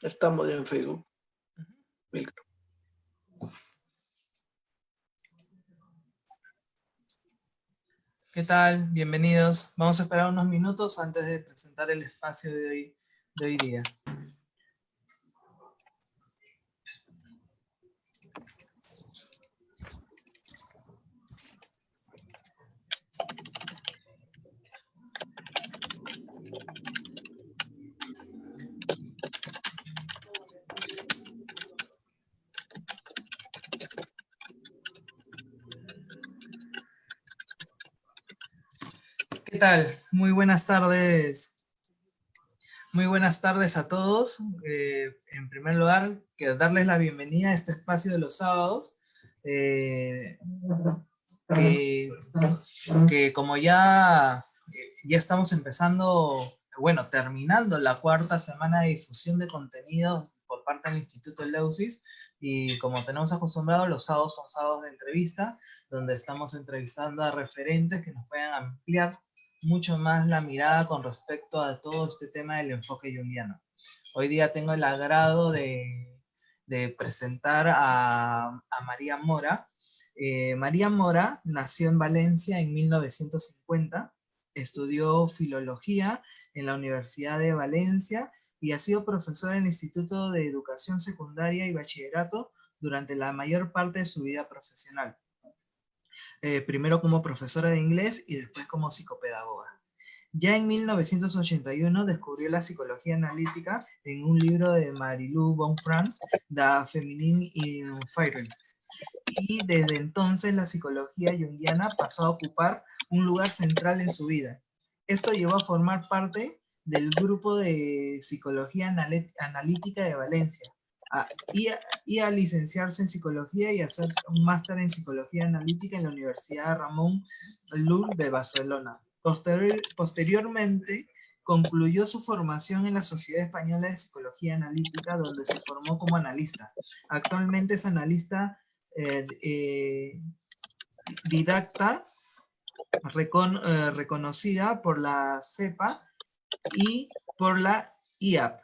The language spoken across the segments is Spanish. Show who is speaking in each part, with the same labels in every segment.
Speaker 1: Estamos en Facebook. Milka.
Speaker 2: ¿Qué tal? Bienvenidos. Vamos a esperar unos minutos antes de presentar el espacio de hoy día. ¿Qué tal? Muy buenas tardes. Muy buenas tardes a todos. En primer lugar, quiero darles la bienvenida a este espacio de los sábados, que como ya estamos empezando, bueno, terminando la cuarta semana de difusión de contenidos por parte del Instituto Eleusis, y como tenemos acostumbrado, los sábados son sábados de entrevista, donde estamos entrevistando a referentes que nos puedan ampliar mucho más la mirada con respecto a todo este tema del enfoque junguiano. Hoy día tengo el agrado de presentar a María Mora. María Mora nació en Valencia en 1950, estudió filología en la Universidad de Valencia y ha sido profesora en el Instituto de Educación Secundaria y Bachillerato durante la mayor parte de su vida profesional. Primero como profesora de inglés y después como psicopedagoga. Ya en 1981 descubrió la psicología analítica en un libro de Marie-Lou Bonfrance, The Feminine Inference. Y desde entonces la psicología junguiana pasó a ocupar un lugar central en su vida. Esto llevó a formar parte del grupo de psicología analítica de Valencia, y a licenciarse en psicología y hacer un máster en psicología analítica en la Universidad Ramon Llull de Barcelona. Posteriormente, concluyó su formación en la Sociedad Española de Psicología Analítica, donde se formó como analista. Actualmente es analista didacta reconocida por la CEPA y por la IAP.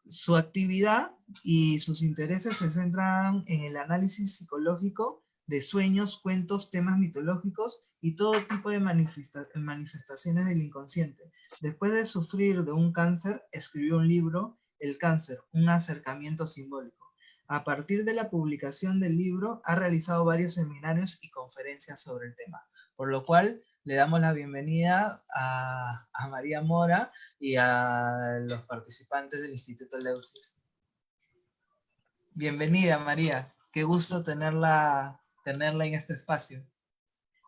Speaker 2: Su actividad y sus intereses se centran en el análisis psicológico de sueños, cuentos, temas mitológicos y todo tipo de manifestaciones del inconsciente. Después de sufrir de un cáncer, escribió un libro, El cáncer, un acercamiento simbólico. A partir de la publicación del libro, ha realizado varios seminarios y conferencias sobre el tema, por lo cual le damos la bienvenida a María Mora y a los participantes del Instituto Eleusis. Bienvenida, María. Qué gusto tenerla en este espacio.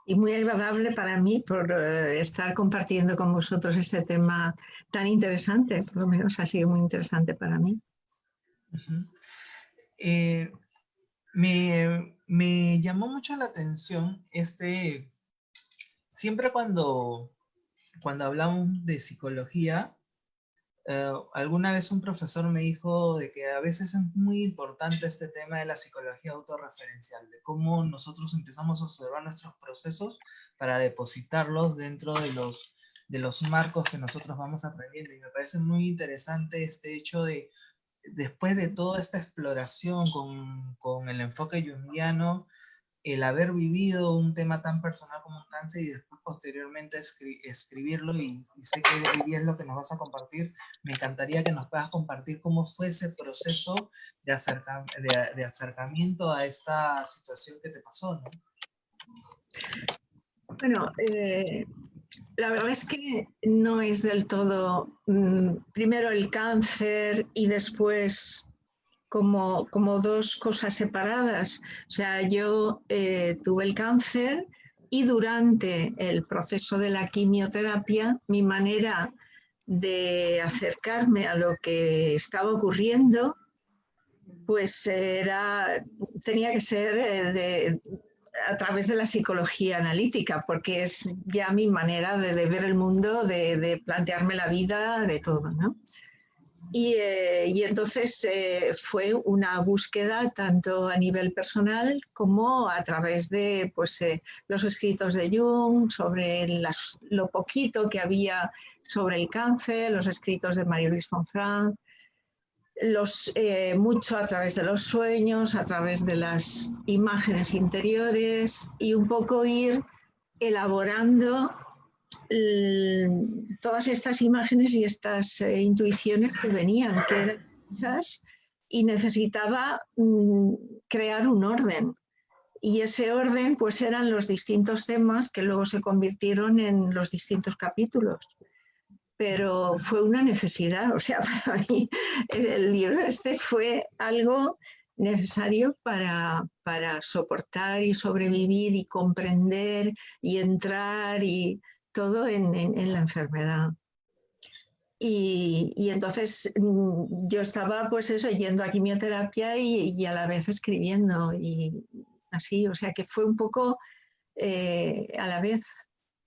Speaker 3: Y muy agradable para mí por estar compartiendo con vosotros este tema tan interesante. Por lo menos ha sido muy interesante para mí.
Speaker 2: Me llamó mucho la atención siempre cuando hablamos de psicología, alguna vez un profesor me dijo de que a veces es muy importante este tema de la psicología autorreferencial, de cómo nosotros empezamos a observar nuestros procesos para depositarlos dentro de los marcos que nosotros vamos aprendiendo. Y me parece muy interesante este hecho de, después de toda esta exploración con el enfoque junguiano, el haber vivido un tema tan personal como un cáncer y después posteriormente escribirlo, y sé que hoy día es lo que nos vas a compartir, me encantaría que nos puedas compartir cómo fue ese proceso de acercamiento a esta situación que te pasó, ¿no?
Speaker 3: Bueno, la verdad es que no es del todo primero el cáncer y después como dos cosas separadas. O sea, yo tuve el cáncer y durante el proceso de la quimioterapia, mi manera de acercarme a lo que estaba ocurriendo, pues tenía que ser a través de la psicología analítica, porque es ya mi manera de ver el mundo, de plantearme la vida, de todo, ¿no? Y entonces fue una búsqueda tanto a nivel personal como a través de los escritos de Jung, sobre lo poquito que había sobre el cáncer, los escritos de Marie-Louise Bonfrance. mucho a través de los sueños, a través de las imágenes interiores y un poco ir elaborando todas estas imágenes y estas intuiciones que venían, que eran muchas, y necesitaba crear un orden. Y ese orden pues eran los distintos temas que luego se convirtieron en los distintos capítulos. Pero fue una necesidad, o sea, para mí el libro este fue algo necesario para soportar y sobrevivir y comprender y entrar y todo en la enfermedad. Y entonces yo estaba pues eso, yendo a quimioterapia y a la vez escribiendo y así, o sea que fue un poco a la vez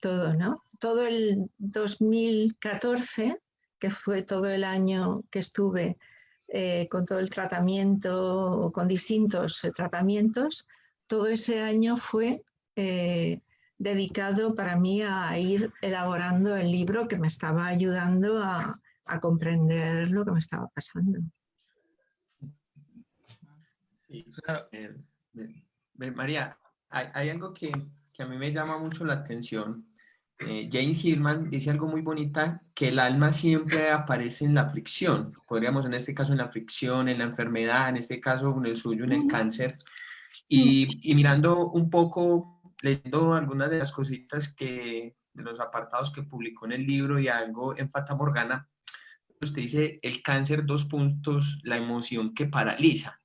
Speaker 3: todo, ¿no? Todo el 2014, que fue todo el año que estuve con todo el tratamiento, con distintos tratamientos, todo ese año fue dedicado para mí a ir elaborando el libro que me estaba ayudando a comprender lo que me estaba pasando.
Speaker 4: Sí, María, hay algo que a mí me llama mucho la atención. James Hillman dice algo muy bonita, que el alma siempre aparece en la aflicción. Podríamos en este caso en la aflicción, en la enfermedad, en este caso en el suyo, en el cáncer. Y mirando un poco, leyendo algunas de las cositas de los apartados que publicó en el libro y algo en Fata Morgana, usted dice el cáncer, la emoción que paraliza.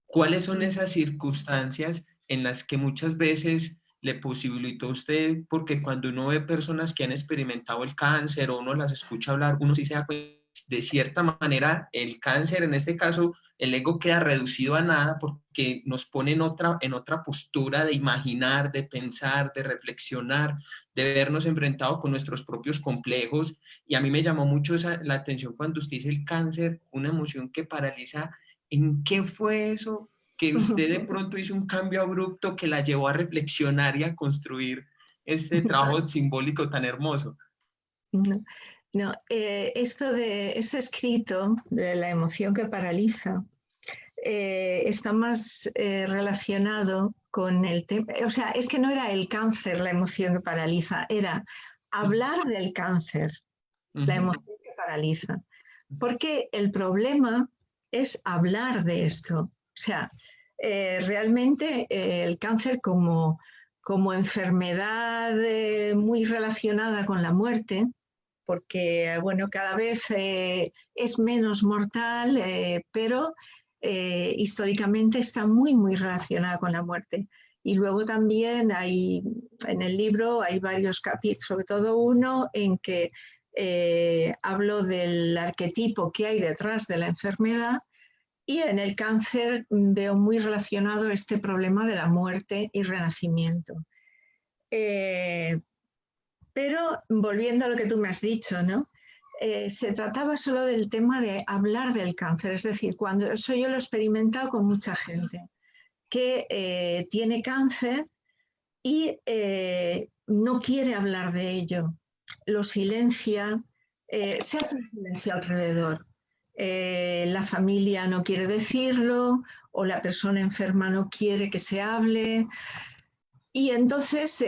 Speaker 4: ¿Cuáles son esas circunstancias en las que muchas veces le posibilitó a usted? Porque cuando uno ve personas que han experimentado el cáncer o uno las escucha hablar, uno sí se da cuenta, de cierta manera, el cáncer, en este caso, el ego queda reducido a nada porque nos pone en otra postura de imaginar, de pensar, de reflexionar, de vernos enfrentados con nuestros propios complejos. Y a mí me llamó mucho la atención cuando usted dice el cáncer, una emoción que paraliza. ¿En qué fue eso que usted de pronto hizo un cambio abrupto que la llevó a reflexionar y a construir este trabajo simbólico tan hermoso?
Speaker 3: No, esto de ese escrito de la emoción que paraliza está más relacionado con el tema, o sea, es que no era el cáncer la emoción que paraliza, era hablar del cáncer, la emoción que paraliza. Porque el problema es hablar de esto. O sea, realmente el cáncer como enfermedad muy relacionada con la muerte, porque bueno, cada vez es menos mortal, pero históricamente está muy, muy relacionada con la muerte. Y luego también en el libro hay varios capítulos, sobre todo uno en que hablo del arquetipo que hay detrás de la enfermedad, y en el cáncer veo muy relacionado este problema de la muerte y renacimiento. Pero volviendo a lo que tú me has dicho, ¿no? Se trataba solo del tema de hablar del cáncer, es decir, cuando eso yo lo he experimentado con mucha gente que tiene cáncer y no quiere hablar de ello, lo silencia, se hace un silencio alrededor. La familia no quiere decirlo o la persona enferma no quiere que se hable. Y entonces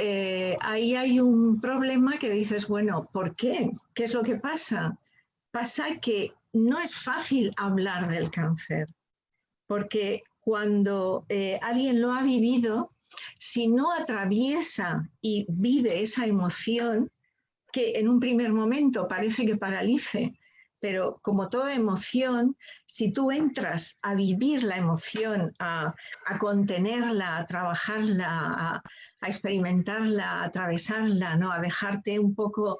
Speaker 3: ahí hay un problema que dices, bueno, ¿por qué? ¿Qué es lo que pasa? Pasa que no es fácil hablar del cáncer, porque cuando alguien lo ha vivido, si no atraviesa y vive esa emoción, que en un primer momento parece que paralice, pero como toda emoción, si tú entras a vivir la emoción, a contenerla, a trabajarla, a experimentarla, a atravesarla, ¿no? A dejarte un poco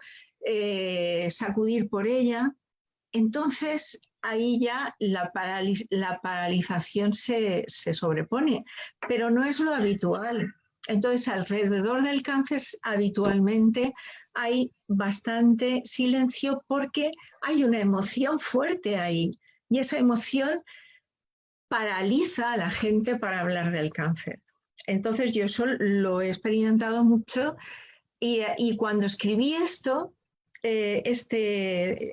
Speaker 3: sacudir por ella, entonces ahí ya la paralización se sobrepone, pero no es lo habitual. Entonces, alrededor del cáncer habitualmente hay bastante silencio porque hay una emoción fuerte ahí y esa emoción paraliza a la gente para hablar del cáncer. Entonces, yo eso lo he experimentado mucho y cuando escribí esto, este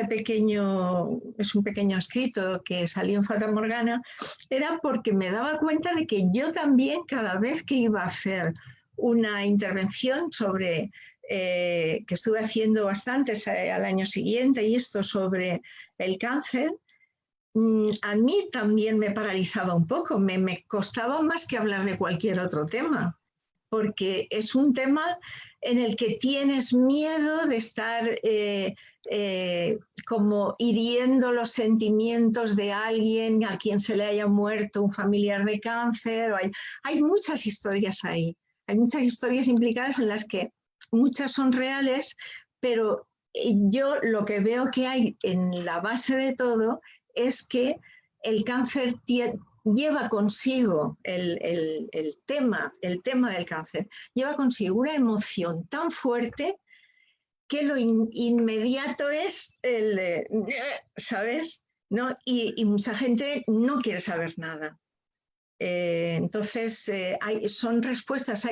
Speaker 3: pequeño, es un pequeño escrito que salió en Fata Morgana, era porque me daba cuenta de que yo también, cada vez que iba a hacer una intervención sobre, que estuve haciendo bastantes al año siguiente, y esto sobre el cáncer, a mí también me paralizaba un poco, me costaba más que hablar de cualquier otro tema, porque es un tema en el que tienes miedo de estar como hiriendo los sentimientos de alguien a quien se le haya muerto un familiar de cáncer. Hay muchas historias ahí, hay muchas historias implicadas en las que muchas son reales, pero yo lo que veo que hay en la base de todo es que el cáncer lleva consigo el tema del cáncer, lleva consigo una emoción tan fuerte que lo inmediato es ¿sabes? ¿No? Y mucha gente no quiere saber nada. Entonces, son respuestas,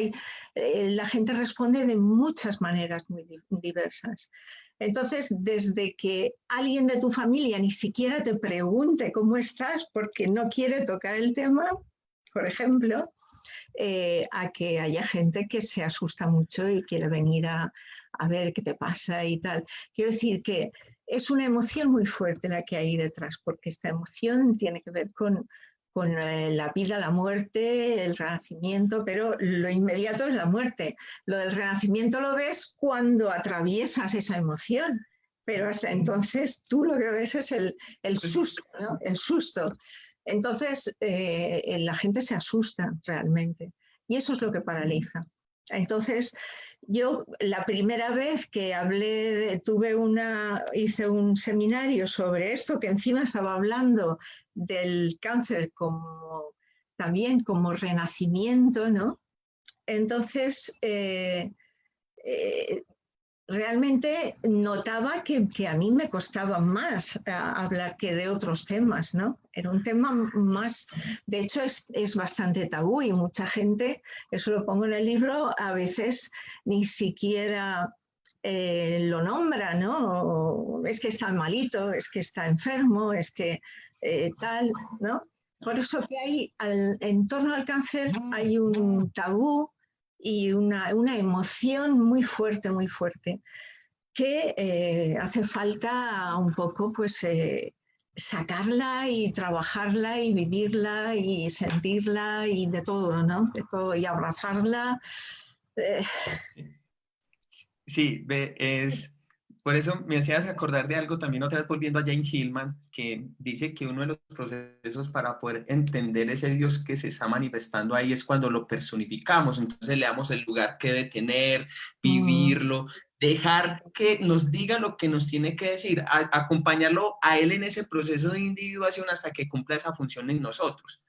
Speaker 3: la gente responde de muchas maneras muy diversas. Entonces, desde que alguien de tu familia ni siquiera te pregunte cómo estás porque no quiere tocar el tema, por ejemplo, a que haya gente que se asusta mucho y quiere venir a ver qué te pasa y tal. Quiero decir que es una emoción muy fuerte la que hay detrás, porque esta emoción tiene que ver con la vida, la muerte, el renacimiento, pero lo inmediato es la muerte. Lo del renacimiento lo ves cuando atraviesas esa emoción, pero hasta entonces tú lo que ves es el susto, ¿no? El susto. Entonces la gente se asusta realmente y eso es lo que paraliza. Entonces yo la primera vez que hice un seminario sobre esto, que encima estaba hablando del cáncer también como renacimiento, ¿no? Entonces, realmente notaba que a mí me costaba más hablar que de otros temas, ¿no? Era un tema más, de hecho es bastante tabú y mucha gente, eso lo pongo en el libro, a veces ni siquiera lo nombra, ¿no? Es que está malito, es que está enfermo, es que tal, ¿no? Por eso que en torno al cáncer hay un tabú y una emoción muy fuerte, que hace falta un poco pues sacarla y trabajarla y vivirla y sentirla y de todo, ¿no? De todo, y abrazarla.
Speaker 4: Sí, por eso me hacías acordar de algo también otra vez volviendo a Jane Hillman, que dice que uno de los procesos para poder entender ese Dios que se está manifestando ahí es cuando lo personificamos, entonces le damos el lugar que debe tener, vivirlo, dejar que nos diga lo que nos tiene que decir, acompañarlo a él en ese proceso de individuación hasta que cumpla esa función en nosotros.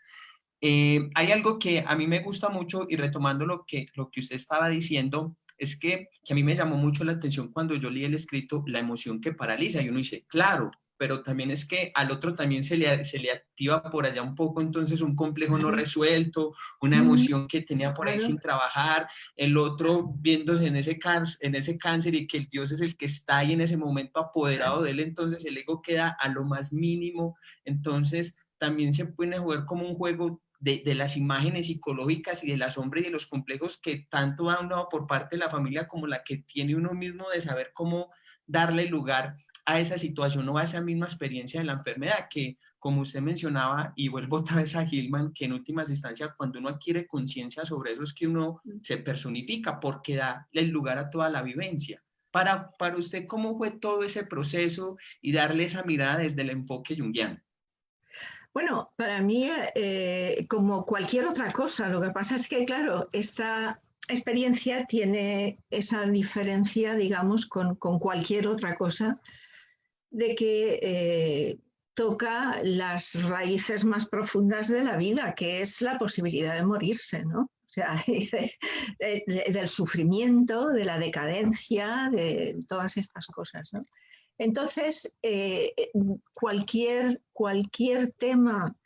Speaker 4: Hay algo que a mí me gusta mucho y retomando lo que usted estaba diciendo, es que a mí me llamó mucho la atención cuando yo leí el escrito, la emoción que paraliza, y uno dice, claro, pero también es que al otro también se le activa por allá un poco, entonces un complejo no resuelto, una emoción que tenía por ahí sin trabajar, el otro viéndose en ese cáncer y que el Dios es el que está ahí en ese momento apoderado de él, entonces el ego queda a lo más mínimo, entonces también se puede jugar como un juego de las imágenes psicológicas y de la sombra y de los complejos que tanto va uno por parte de la familia como la que tiene uno mismo de saber cómo darle lugar a esa situación o a esa misma experiencia de la enfermedad que, como usted mencionaba, y vuelvo otra vez a Hillman, que en últimas instancias cuando uno adquiere conciencia sobre eso es que uno se personifica porque da el lugar a toda la vivencia. Para usted, ¿cómo fue todo ese proceso y darle esa mirada desde el enfoque junguiano?
Speaker 3: Bueno, para mí, como cualquier otra cosa, lo que pasa es que, claro, esta experiencia tiene esa diferencia, digamos, con cualquier otra cosa, de que toca las raíces más profundas de la vida, que es la posibilidad de morirse, ¿no? O sea, del sufrimiento, de la decadencia, de todas estas cosas, ¿no? Entonces, cualquier tema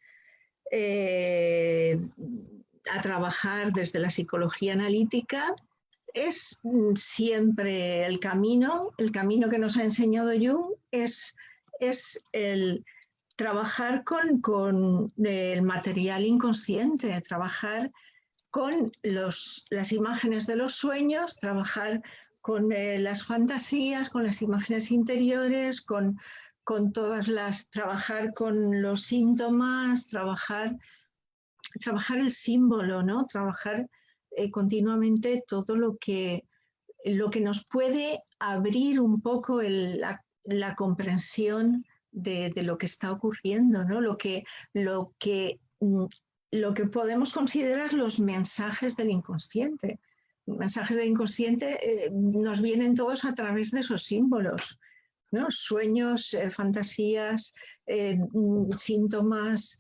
Speaker 3: a trabajar desde la psicología analítica siempre el camino que nos ha enseñado Jung es el trabajar con el material inconsciente, trabajar con las imágenes de los sueños, trabajar con las fantasías, con las imágenes interiores, trabajar con los síntomas, trabajar el símbolo, ¿no? Trabajar continuamente todo lo que nos puede abrir un poco la comprensión de lo que está ocurriendo, ¿no? Lo que podemos considerar los mensajes del inconsciente. Los mensajes del inconsciente nos vienen todos a través de esos símbolos, ¿no? Sueños, fantasías, síntomas,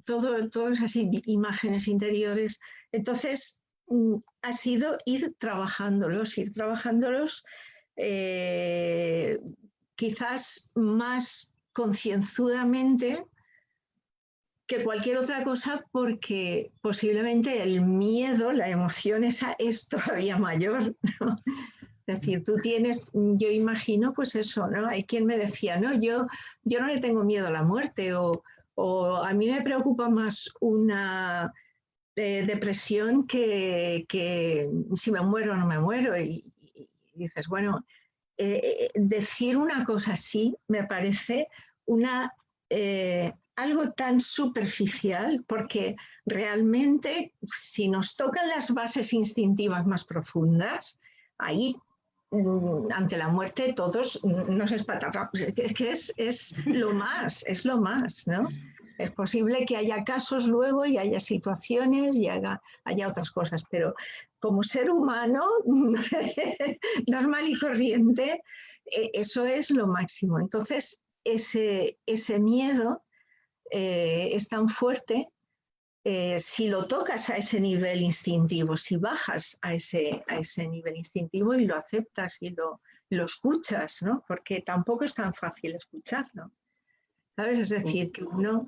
Speaker 3: todas esas imágenes interiores. Entonces, ha sido ir trabajándolos quizás más concienzudamente que cualquier otra cosa, porque posiblemente el miedo, la emoción esa es todavía mayor, ¿no? Es decir, yo imagino pues eso, ¿no? Hay quien me decía, no, yo no le tengo miedo a la muerte, o a mí me preocupa más una depresión que si me muero o no me muero. Y dices, bueno, decir una cosa así me parece algo tan superficial, porque realmente si nos tocan las bases instintivas más profundas, ahí ante la muerte todos nos espatarramos. Es que es lo más, ¿no? Es posible que haya casos luego y haya situaciones y haya otras cosas, pero como ser humano normal y corriente, eso es lo máximo. Entonces, ese miedo es tan fuerte. Si lo tocas a ese nivel instintivo, si bajas a ese nivel instintivo y lo aceptas y lo escuchas, ¿no? Porque tampoco es tan fácil escucharlo, ¿sabes? Es decir, que uno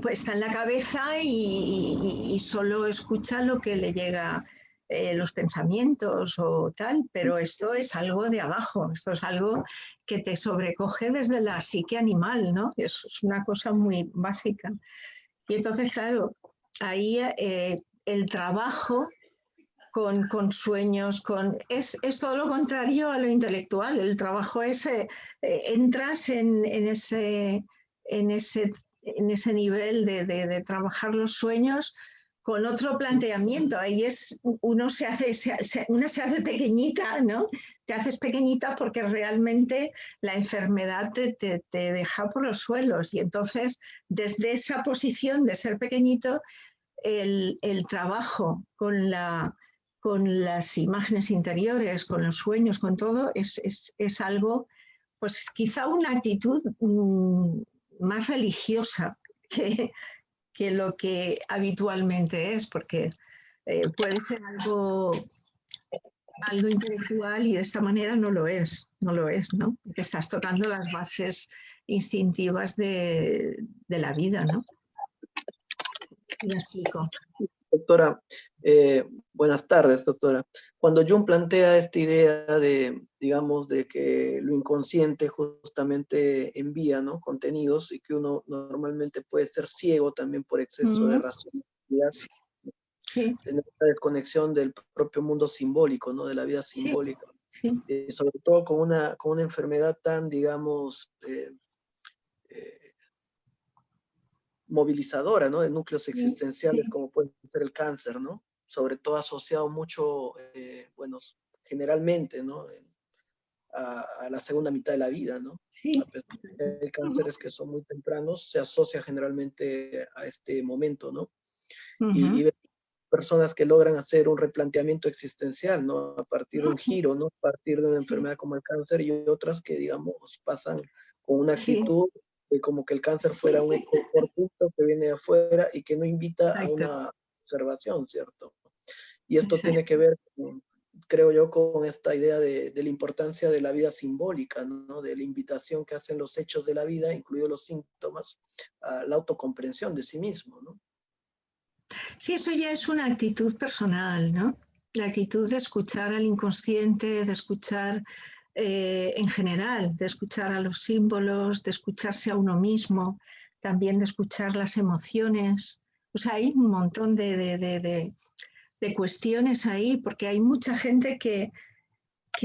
Speaker 3: pues, está en la cabeza y solo escucha lo que le llega, los pensamientos o tal, pero esto es algo de abajo, esto es algo que te sobrecoge desde la psique animal, ¿no? Eso es una cosa muy básica. Y entonces, claro, ahí el trabajo con sueños, es todo lo contrario a lo intelectual. El trabajo es, entras en ese nivel de trabajar los sueños con otro planteamiento. Ahí uno se hace pequeñita, ¿no? Te haces pequeñita porque realmente la enfermedad te deja por los suelos. Y entonces, desde esa posición de ser pequeñito, el trabajo con las imágenes interiores, con los sueños, con todo, es algo, pues quizá una actitud más religiosa que lo que habitualmente es, porque puede ser algo intelectual y de esta manera no lo es, ¿no? Porque estás tocando las bases instintivas de la vida, ¿no? Me explico.
Speaker 1: Doctora, buenas tardes, doctora. Cuando Jung plantea esta idea de, digamos, de que lo inconsciente justamente envía, ¿no?, contenidos, y que uno normalmente puede ser ciego también por exceso de racionalidad,
Speaker 3: Sí.
Speaker 1: tener una desconexión del propio mundo simbólico, ¿no?, de la vida simbólica.
Speaker 3: Sí.
Speaker 1: Sobre todo con una enfermedad tan, digamos, movilizadora, ¿no?, de núcleos existenciales, como puede ser el cáncer, ¿no? Sobre todo asociado mucho, bueno, generalmente, ¿no?, a la segunda mitad de la vida, ¿no?
Speaker 3: Sí.
Speaker 1: A pesar de que hay cánceres que son muy tempranos, se asocia generalmente a este momento, ¿no? Y personas que logran hacer un replanteamiento existencial, ¿no?, a partir de un giro, ¿no?, a partir de una enfermedad como el cáncer, y otras que, digamos, pasan con una actitud de como que el cáncer fuera un eco fortuito que viene de afuera y que no invita a una observación, ¿cierto? Y esto tiene que ver, creo yo, con esta idea de la importancia de la vida simbólica, ¿no?, de la invitación que hacen los hechos de la vida, incluidos los síntomas, a la autocomprensión de sí mismo, ¿no?
Speaker 3: Sí, eso ya es una actitud personal, ¿no? la actitud de escuchar al inconsciente, de escuchar en general, de escuchar a los símbolos, de escucharse a uno mismo, también de escuchar las emociones. O sea, hay un montón de cuestiones ahí, porque hay mucha gente que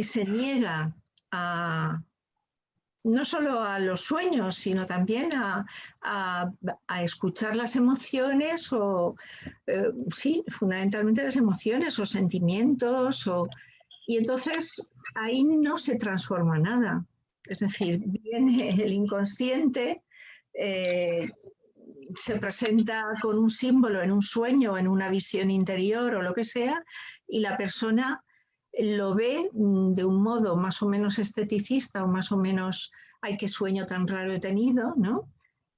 Speaker 3: se niega a, no solo a los sueños, sino también a escuchar las emociones o, sí, fundamentalmente las emociones o sentimientos. Y entonces ahí no se transforma nada. Es decir, viene el inconsciente, se presenta con un símbolo en un sueño, en una visión interior o lo que sea, y la persona lo ve de un modo más o menos esteticista o más o menos, ay, qué sueño tan raro he tenido, ¿no?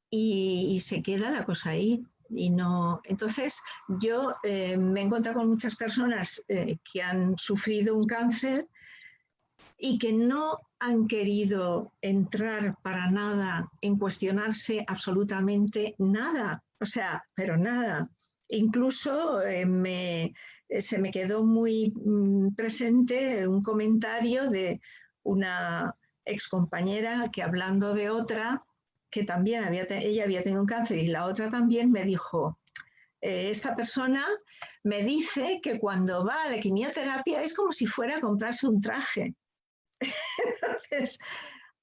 Speaker 3: Y se queda la cosa ahí. Y no, entonces yo me he encontrado con muchas personas que han sufrido un cáncer y que no han querido entrar para nada en cuestionarse absolutamente nada, o sea, pero nada. Incluso se me quedó muy presente un comentario de una excompañera que, hablando de otra, que también ella había tenido un cáncer y la otra también, me dijo, esta persona me dice que cuando va a la quimioterapia es como si fuera a comprarse un traje. Entonces,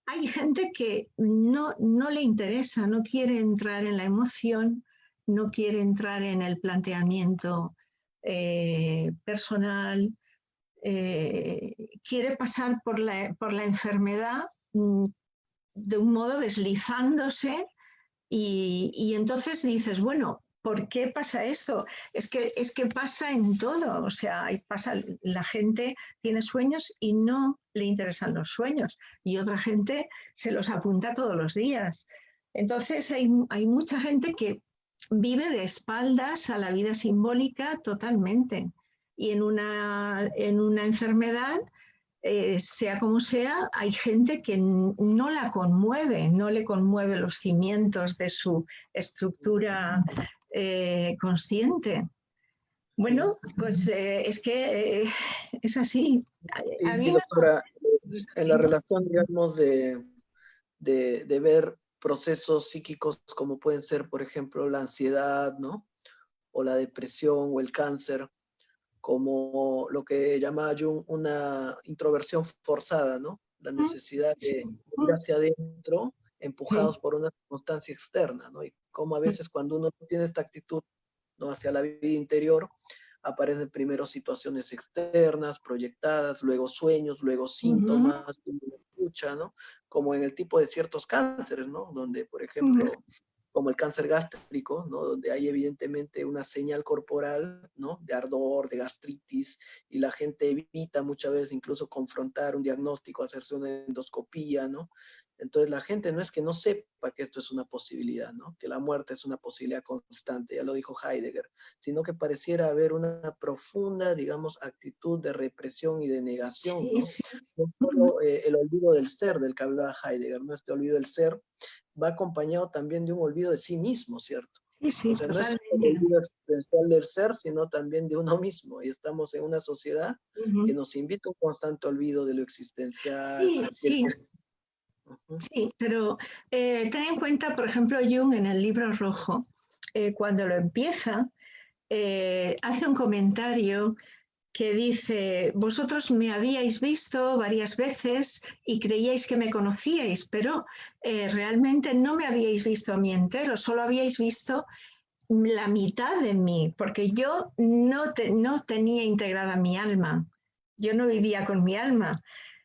Speaker 3: hay gente que no le interesa, no quiere entrar en la emoción, no quiere entrar en el planteamiento personal, quiere pasar por la enfermedad de un modo deslizándose y entonces dices, bueno, ¿por qué pasa esto? Es que pasa en todo, o sea, la gente tiene sueños y no le interesan los sueños y otra gente se los apunta todos los días. Entonces hay mucha gente que vive de espaldas a la vida simbólica totalmente y en una enfermedad, sea como sea, hay gente que no la conmueve, no le conmueve los cimientos de su estructura consciente. Bueno, pues es que es así. A mí
Speaker 1: Y doctora, en la relación, digamos, de ver procesos psíquicos como pueden ser, por ejemplo, la ansiedad, ¿no? O la depresión o el cáncer, como lo que llama Jung una introversión forzada, ¿no? La necesidad de ir hacia adentro, empujados por una circunstancia externa, ¿no? Y como a veces cuando uno tiene esta actitud, ¿no?, hacia la vida interior, aparecen primero situaciones externas, proyectadas, luego sueños, luego síntomas, lucha, ¿no? Como en el tipo de ciertos cánceres, ¿no? Donde, por ejemplo, como el cáncer gástrico, ¿no? Donde hay evidentemente una señal corporal, ¿no?, de ardor, de gastritis, y la gente evita muchas veces incluso confrontar un diagnóstico, hacerse una endoscopía, ¿no? Entonces la gente no es que no sepa que esto es una posibilidad, ¿no?, que la muerte es una posibilidad constante, ya lo dijo Heidegger, sino que pareciera haber una profunda, digamos, actitud de represión y de negación, ¿no? No solo el olvido del ser del que hablaba Heidegger, ¿no? Este olvido del ser va acompañado también de un olvido de sí mismo, ¿cierto?
Speaker 3: Sí,
Speaker 1: o sea, no es
Speaker 3: totalmente.
Speaker 1: el olvido existencial del ser, sino también de uno mismo. Y estamos en una sociedad que nos invita a un constante olvido de lo existencial.
Speaker 3: Sí, sí, pero ten en cuenta, por ejemplo, Jung en el Libro Rojo, cuando lo empieza, hace un comentario que dice, vosotros me habíais visto varias veces y creíais que me conocíais, pero realmente no me habíais visto a mí entero, solo habíais visto la mitad de mí, porque yo no tenía integrada mi alma, yo no vivía con mi alma.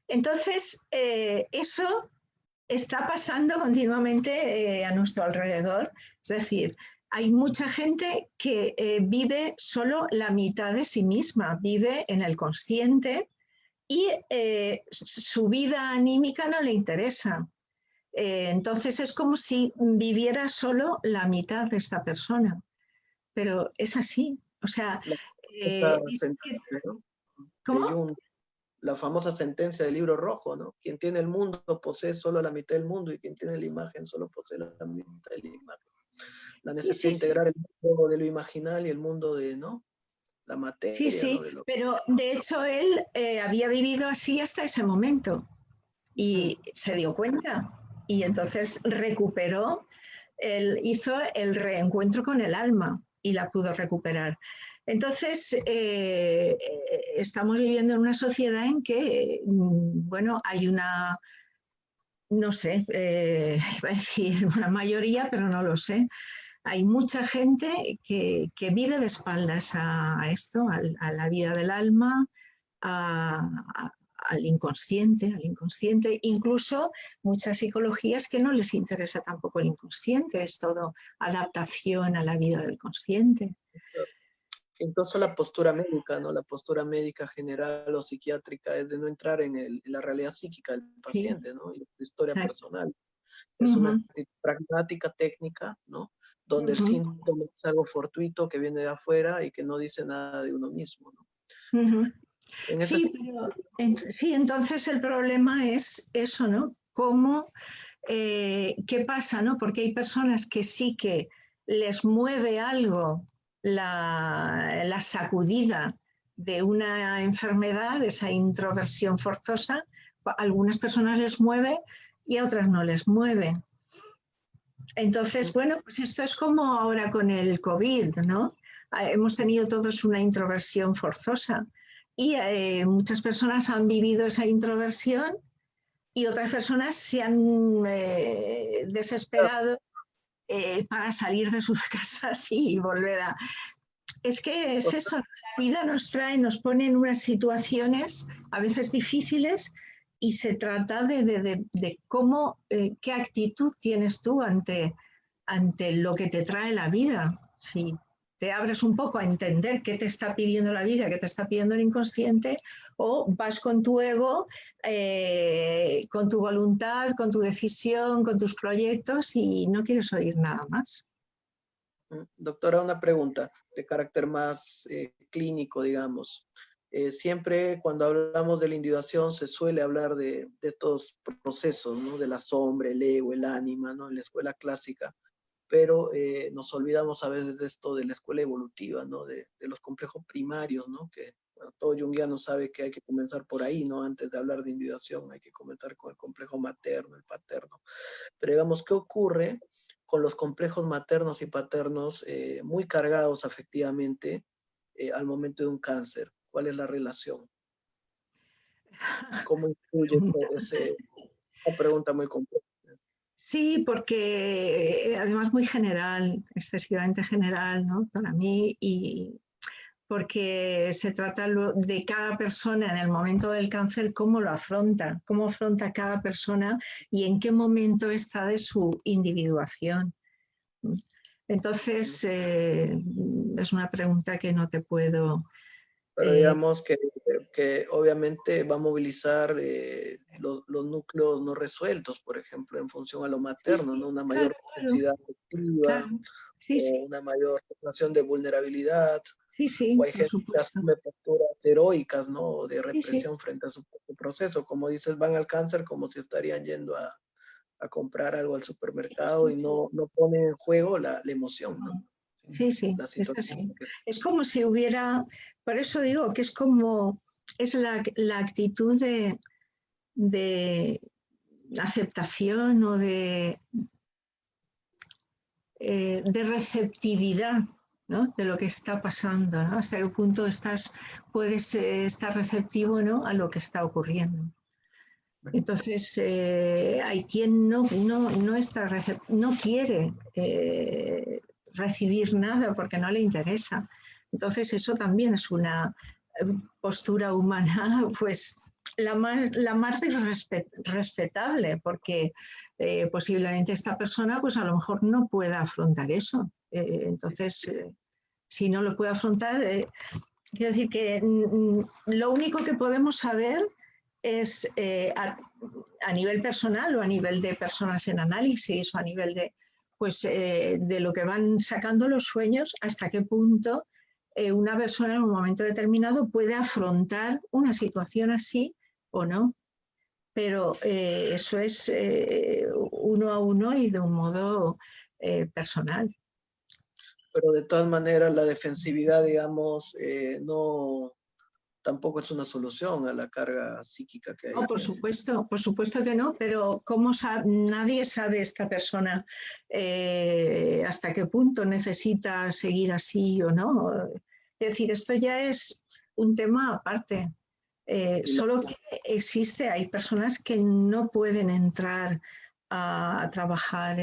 Speaker 3: Entonces, eso está pasando continuamente a nuestro alrededor, es decir, hay mucha gente que vive solo la mitad de sí misma, vive en el consciente y su vida anímica no le interesa. Entonces es como si viviera solo la mitad de esta persona, pero es así. O sea,
Speaker 1: Sentencia, ¿no?, de
Speaker 3: ¿cómo?
Speaker 1: Jung, la famosa sentencia del Libro Rojo, ¿no? Quien tiene el mundo posee solo la mitad del mundo y quien tiene la imagen solo posee la mitad de la imagen. La necesidad de integrar el mundo de lo imaginal y el mundo de, ¿no?, la materia.
Speaker 3: Sí, sí,
Speaker 1: ¿no?
Speaker 3: pero de hecho él había vivido así hasta ese momento y se dio cuenta y entonces recuperó, hizo el reencuentro con el alma y la pudo recuperar. Entonces, estamos viviendo en una sociedad en que, bueno, hay una, no sé, iba a decir una mayoría, pero no lo sé. Hay mucha gente que vive de espaldas a esto, a la vida del alma, al inconsciente, incluso muchas psicologías que no les interesa tampoco el inconsciente, es todo adaptación a la vida del consciente.
Speaker 1: Incluso la postura médica, ¿no? La postura médica general o psiquiátrica es de no entrar en la realidad psíquica del paciente, sí, ¿no? Y su historia personal. Es una actitud pragmática, técnica, ¿no? Donde el síntoma es algo fortuito que viene de afuera y que no dice nada de uno mismo, ¿no?
Speaker 3: Sí, pero sí, entonces el problema es eso, ¿no? ¿Cómo, qué pasa, ¿no? Porque hay personas que sí que les mueve algo la sacudida de una enfermedad, de esa introversión forzosa, a algunas personas les mueve y a otras no les mueve. Entonces, bueno, pues esto es como ahora con el COVID, ¿no? Hemos tenido todos una introversión forzosa y muchas personas han vivido esa introversión y otras personas se han desesperado para salir de sus casas y volver a... Es que es eso, la vida nos trae, nos pone en unas situaciones a veces difíciles y se trata de cómo, qué actitud tienes tú ante lo que te trae la vida. Si te abres un poco a entender qué te está pidiendo la vida, qué te está pidiendo el inconsciente, o vas con tu ego, con tu voluntad, con tu decisión, con tus proyectos y no quieres oír nada más.
Speaker 1: Doctora, una pregunta de carácter más clínico, digamos. Siempre cuando hablamos de la individuación se suele hablar de estos procesos, ¿no? De la sombra, el ego, el ánima, ¿no? En la escuela clásica, pero nos olvidamos a veces de esto de la escuela evolutiva, ¿no? De los complejos primarios, ¿no? Que bueno, todo junguiano sabe que hay que comenzar por ahí, ¿no? Antes de hablar de individuación hay que comenzar con el complejo materno, el paterno. Pero digamos, ¿qué ocurre con los complejos maternos y paternos muy cargados afectivamente al momento de un cáncer? ¿Cuál es la relación? ¿Cómo influye una pregunta muy compleja?
Speaker 3: Sí, porque además muy general, excesivamente general, ¿no? Para mí, y porque se trata de cada persona en el momento del cáncer, cómo cómo afronta cada persona y en qué momento está de su individuación. Entonces, es una pregunta que no te puedo...
Speaker 1: Pero digamos que obviamente va a movilizar los núcleos no resueltos, por ejemplo, en función a lo materno, ¿no? Una mayor intensidad afectiva, una mayor situación de vulnerabilidad. O hay gente que asume posturas heroicas, ¿no? De represión frente a su propio proceso. Como dices, van al cáncer como si estarían yendo a comprar algo al supermercado y no ponen en juego la emoción, ¿no?
Speaker 3: Sí, es así. Es como si hubiera, por eso digo que es como, es la actitud de aceptación o de receptividad, ¿no? De lo que está pasando, ¿no? Hasta qué punto puedes estar receptivo, ¿no? A lo que está ocurriendo. Entonces, hay quien no quiere recibir nada porque no le interesa. Entonces, eso también es una postura humana, pues la más respetable, porque posiblemente esta persona, pues a lo mejor no pueda afrontar eso. Entonces, si no lo puede afrontar, quiero decir que lo único que podemos saber es a nivel personal o a nivel de personas en análisis o a nivel de lo que van sacando los sueños, hasta qué punto una persona en un momento determinado puede afrontar una situación así o no. Pero eso es uno a uno y de un modo personal.
Speaker 1: Pero de todas maneras la defensividad, digamos, tampoco es una solución a la carga psíquica que hay.
Speaker 3: No, por supuesto que no, pero nadie sabe esta persona hasta qué punto necesita seguir así o no. Es decir, esto ya es un tema aparte. Solo que hay personas que no pueden entrar a trabajar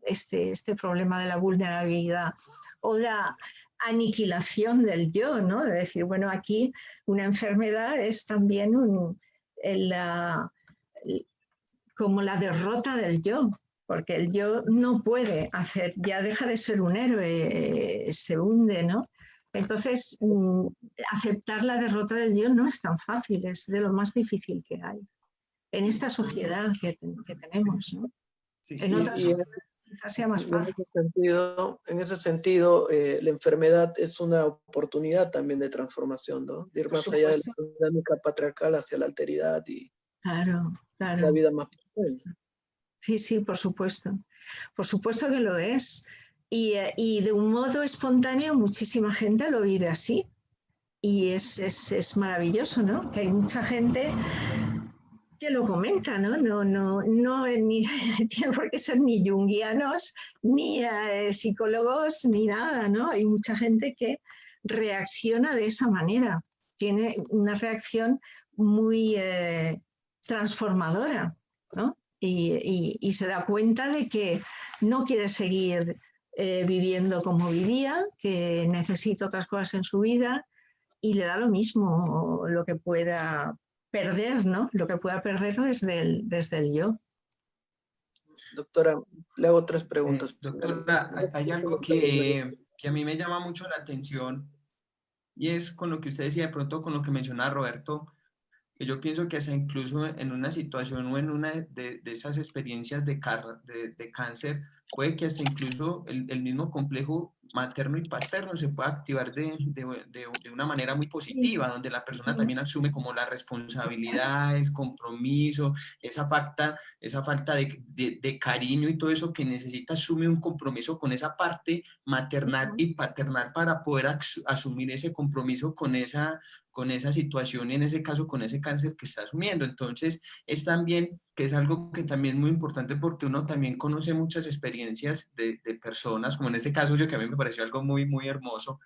Speaker 3: este problema de la vulnerabilidad o la aniquilación del yo, ¿no? De decir, bueno, aquí una enfermedad es también como la derrota del yo, porque el yo no puede hacer, ya deja de ser un héroe, se hunde, ¿no? Entonces, aceptar la derrota del yo no es tan fácil, es de lo más difícil que hay en esta sociedad que tenemos, ¿no?
Speaker 4: Sí,
Speaker 3: en otras quizás sea más fácil.
Speaker 1: En ese sentido, la enfermedad es una oportunidad también de transformación, ¿no? De ir más allá de la dinámica patriarcal hacia la alteridad y la vida más profunda.
Speaker 3: Sí, por supuesto. Por supuesto que lo es. Y de un modo espontáneo muchísima gente lo vive así. Y es maravilloso, ¿no? Que hay mucha gente que lo comenta, ¿no? No tiene por qué ser ni junguianos, ni psicólogos, ni nada, ¿no? Hay mucha gente que reacciona de esa manera. Tiene una reacción muy transformadora, ¿no? Y se da cuenta de que no quiere seguir viviendo como vivía, que necesita otras cosas en su vida y le da lo mismo lo que pueda perder, ¿no? Lo que pueda perder desde el yo.
Speaker 1: Doctora, le hago 3 preguntas.
Speaker 4: Doctora, hay algo que a mí me llama mucho la atención y es con lo que usted decía, de pronto con lo que menciona Roberto, que yo pienso que hasta incluso en una situación o en una de esas experiencias de cáncer, puede que hasta incluso el mismo complejo materno y paterno se pueda activar de una manera muy positiva, donde la persona también asume como la responsabilidad, el compromiso, esa falta de cariño y todo eso que necesita, asume un compromiso con esa parte maternal y paternal para poder asumir ese compromiso con esa situación y en ese caso con ese cáncer que está asumiendo. Entonces es también, que es algo que también es muy importante porque uno también conoce muchas experiencias de personas, como en este caso yo, que a mí me pareció algo muy, muy hermoso,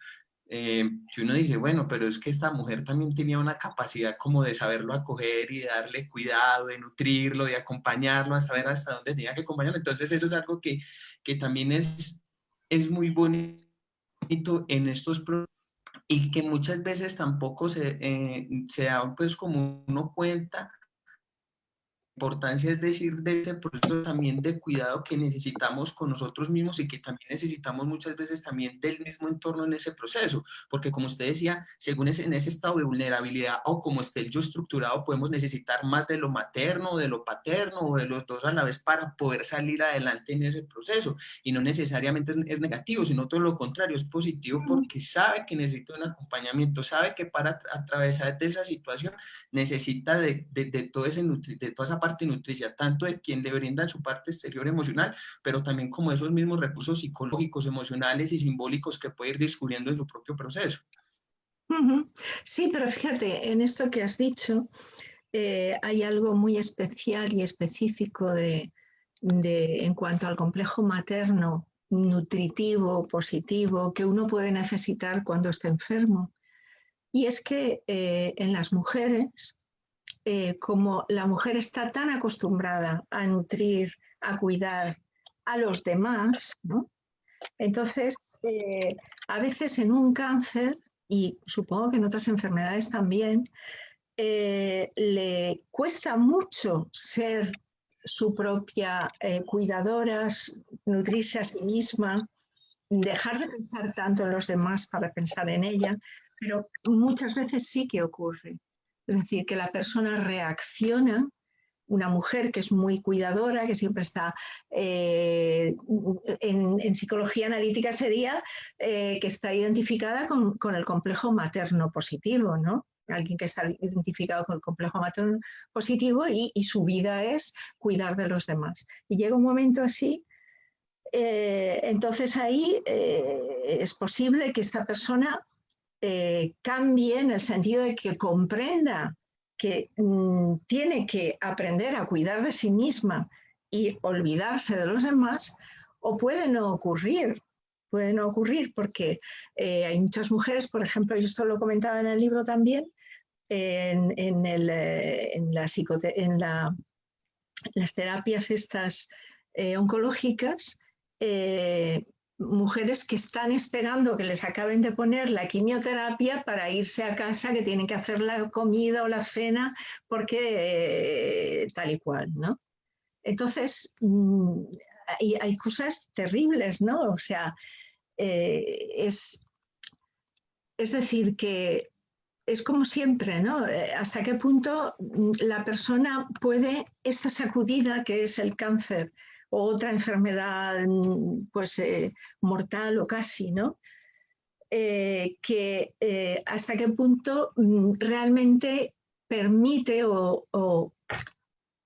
Speaker 4: que uno dice, bueno, pero es que esta mujer también tenía una capacidad como de saberlo acoger y de darle cuidado, de nutrirlo, de acompañarlo, hasta ver hasta dónde tenía que acompañarlo. Entonces eso es algo que también es muy bonito en estos procesos y que muchas veces tampoco se da pues como uno cuenta importancia, es decir, de ese proceso también de cuidado que necesitamos con nosotros mismos y que también necesitamos muchas veces también del mismo entorno en ese proceso, porque como usted decía, según en ese estado de vulnerabilidad o como esté el yo estructurado, podemos necesitar más de lo materno, de lo paterno o de los dos a la vez para poder salir adelante en ese proceso, y no necesariamente es negativo, sino todo lo contrario, es positivo porque sabe que necesita un acompañamiento, sabe que para atravesar de esa situación necesita de toda esa parte nutricia, tanto de quien le brinda su parte exterior emocional, pero también como esos mismos recursos psicológicos, emocionales y simbólicos que puede ir descubriendo en su propio proceso.
Speaker 3: Sí, pero fíjate, en esto que has dicho, hay algo muy especial y específico en cuanto al complejo materno, nutritivo, positivo, que uno puede necesitar cuando está enfermo. Y es que en las mujeres, como la mujer está tan acostumbrada a nutrir, a cuidar a los demás, ¿no? Entonces, a veces en un cáncer, y supongo que en otras enfermedades también, le cuesta mucho ser su propia cuidadora, nutrirse a sí misma, dejar de pensar tanto en los demás para pensar en ella, pero muchas veces sí que ocurre. Es decir, que la persona reacciona, una mujer que es muy cuidadora, que siempre está, en psicología analítica sería que está identificada con el complejo materno positivo, ¿no? Alguien que está identificado con el complejo materno positivo y su vida es cuidar de los demás. Y llega un momento así Entonces ahí es posible que esta persona cambie en el sentido de que comprenda que tiene que aprender a cuidar de sí misma y olvidarse de los demás, o puede no ocurrir porque hay muchas mujeres, por ejemplo, yo esto lo comentaba en el libro también, en las terapias estas oncológicas, mujeres que están esperando que les acaben de poner la quimioterapia para irse a casa, que tienen que hacer la comida o la cena, porque tal y cual, ¿no? Entonces, hay cosas terribles, ¿no? O sea, es decir, que es como siempre, ¿no? Hasta qué punto la persona puede, esta sacudida que es el cáncer o otra enfermedad pues mortal o casi, ¿no? Hasta qué punto realmente permite o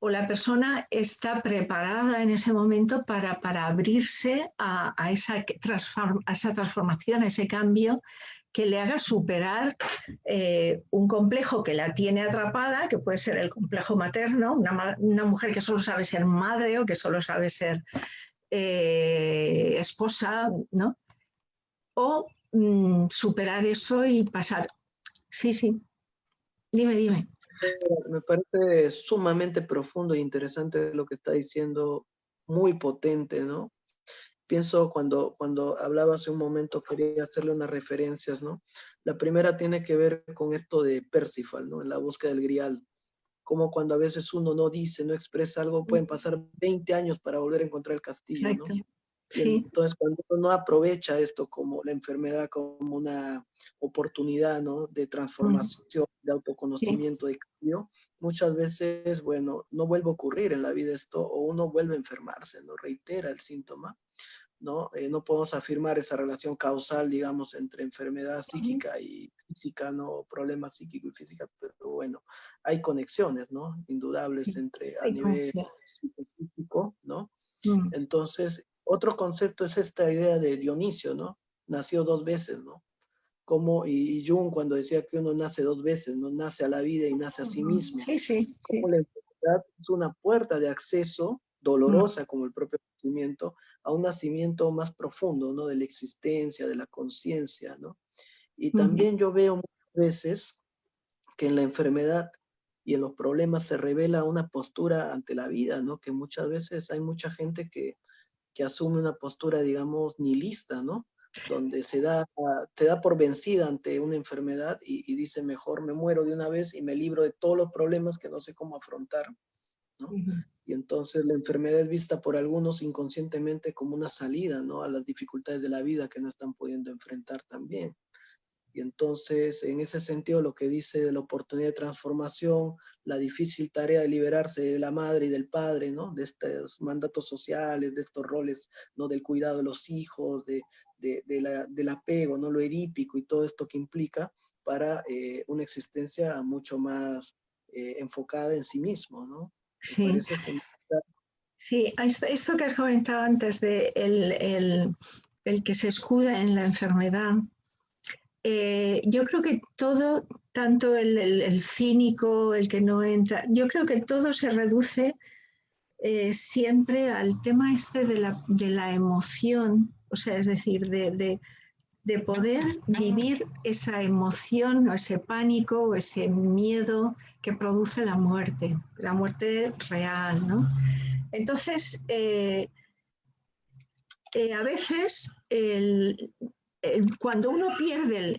Speaker 3: la persona está preparada en ese momento para abrirse a esa transformación, a ese cambio que le haga superar un complejo que la tiene atrapada, que puede ser el complejo materno, una mujer que solo sabe ser madre o que solo sabe ser esposa, ¿no? O superar eso y pasar. Sí, sí. Dime.
Speaker 1: Me parece sumamente profundo e interesante lo que está diciendo, muy potente, ¿no? Pienso cuando hablaba hace un momento, quería hacerle unas referencias, ¿no? La primera tiene que ver con esto de Parsifal, ¿no? En la búsqueda del Grial. Como cuando a veces uno no dice, no expresa algo, pueden pasar 20 años para volver a encontrar el castillo, ¿no?
Speaker 3: Exacto.
Speaker 1: Y
Speaker 3: Sí.
Speaker 1: entonces, cuando uno aprovecha esto como la enfermedad, como una oportunidad, ¿no? De transformación, de autoconocimiento, de cambio, muchas veces, bueno, no vuelve a ocurrir en la vida esto, o uno vuelve a enfermarse, ¿no? Reitera el síntoma, ¿no? No podemos afirmar esa relación causal, digamos, entre enfermedad psíquica y física, ¿no? Problemas psíquicos y física, pero bueno, hay conexiones, ¿no? Indudables entre a nivel psíquico, ¿no? Entonces, otro concepto es esta idea de Dionisio, ¿no? Nació 2 veces, ¿no? Como, y Jung cuando decía que uno nace 2 veces, ¿no? Nace a la vida y nace a sí mismo.
Speaker 3: Sí.
Speaker 1: Como la enfermedad es una puerta de acceso dolorosa, como el propio nacimiento, a un nacimiento más profundo, ¿no? De la existencia, de la conciencia, ¿no? Y también yo veo muchas veces que en la enfermedad y en los problemas se revela una postura ante la vida, ¿no? Que muchas veces hay mucha gente que asume una postura, digamos, nihilista, ¿no? Donde te da por vencida ante una enfermedad y dice, mejor me muero de una vez y me libro de todos los problemas que no sé cómo afrontar, ¿no? Y entonces la enfermedad es vista por algunos inconscientemente como una salida, ¿no? A las dificultades de la vida que no están pudiendo enfrentar también. Y entonces, en ese sentido, lo que dice de la oportunidad de transformación, la difícil tarea de liberarse de la madre y del padre, ¿no? De estos mandatos sociales, de estos roles, ¿no? Del cuidado de los hijos, del apego, ¿no? Lo edípico y todo esto que implica para una existencia mucho más enfocada en sí mismo, ¿no? Me parece fundamental.
Speaker 3: Sí, esto que has comentado antes de el que se escuda en la enfermedad, yo creo que todo, tanto el cínico, el que no entra, yo creo que todo se reduce siempre al tema este de la emoción, o sea, es decir, de poder vivir esa emoción o ese pánico o ese miedo que produce la muerte real, ¿no? Entonces, a veces cuando uno pierde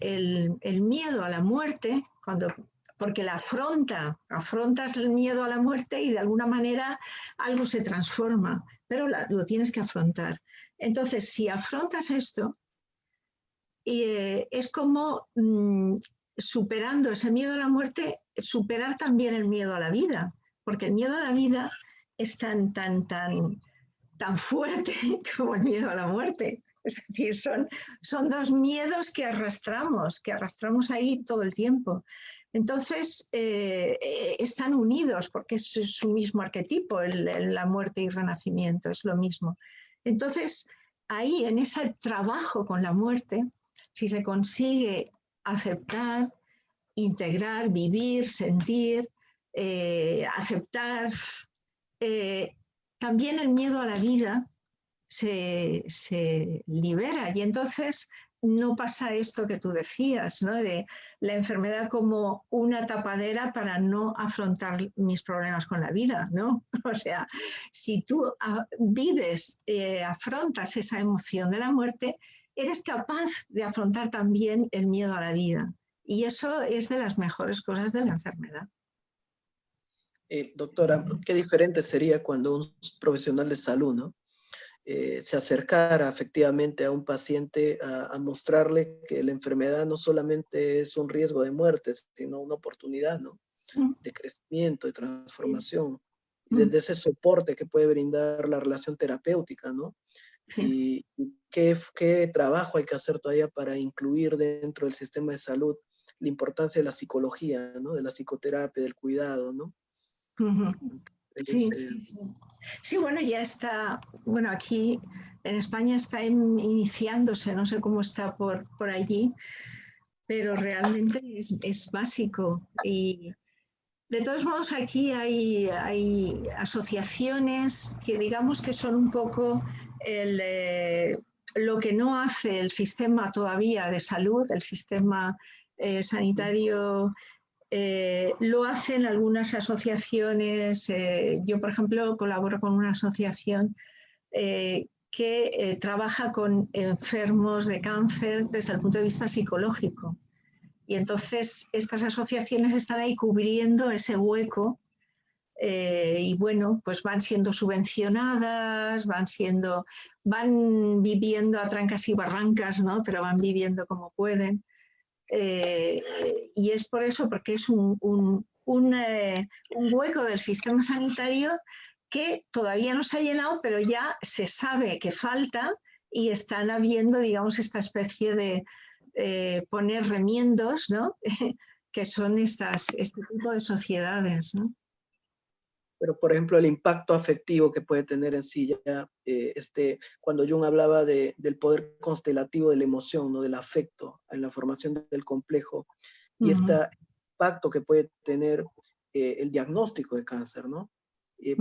Speaker 3: el miedo a la muerte, porque afrontas el miedo a la muerte y de alguna manera algo se transforma, pero lo tienes que afrontar. Entonces, si afrontas esto, es como superando ese miedo a la muerte, superar también el miedo a la vida, porque el miedo a la vida es tan fuerte como el miedo a la muerte. Es decir, son dos miedos que arrastramos ahí todo el tiempo. Entonces, están unidos porque es su mismo arquetipo, la muerte y renacimiento, es lo mismo. Entonces, ahí en ese trabajo con la muerte, si se consigue aceptar, integrar, vivir, sentir, aceptar, también el miedo a la vida se libera y entonces no pasa esto que tú decías, ¿no? De la enfermedad como una tapadera para no afrontar mis problemas con la vida, ¿no? O sea, si tú vives, afrontas esa emoción de la muerte, eres capaz de afrontar también el miedo a la vida. Y eso es de las mejores cosas de la enfermedad.
Speaker 1: Doctora, qué diferente sería cuando un profesional de salud, ¿no? Se acercara efectivamente a un paciente a mostrarle que la enfermedad no solamente es un riesgo de muerte, sino una oportunidad, ¿no? De crecimiento, de transformación, y desde ese soporte que puede brindar la relación terapéutica, ¿no? Y qué trabajo hay que hacer todavía para incluir dentro del sistema de salud la importancia de la psicología, ¿no? De la psicoterapia, del cuidado, ¿no?
Speaker 3: Sí, sí, bueno, ya está, bueno, aquí en España está iniciándose, no sé cómo está por allí, pero realmente es básico. Y de todos modos aquí hay asociaciones que digamos que son un poco lo que no hace el sistema todavía de salud, el sistema sanitario. Lo hacen algunas asociaciones. Yo, por ejemplo, colaboro con una asociación que trabaja con enfermos de cáncer desde el punto de vista psicológico. Y entonces estas asociaciones están ahí cubriendo ese hueco y bueno, pues van siendo subvencionadas, van viviendo a trancas y barrancas, ¿no? Pero van viviendo como pueden. Y es por eso, porque es un hueco del sistema sanitario que todavía no se ha llenado, pero ya se sabe que falta y están habiendo, digamos, esta especie de poner remiendos, ¿no? que son este tipo de sociedades, ¿no?
Speaker 1: Pero, por ejemplo, el impacto afectivo que puede tener en sí ya, cuando Jung hablaba del poder constelativo de la emoción, ¿no? Del afecto, en la formación del complejo, y este impacto que puede tener el diagnóstico de cáncer, ¿no?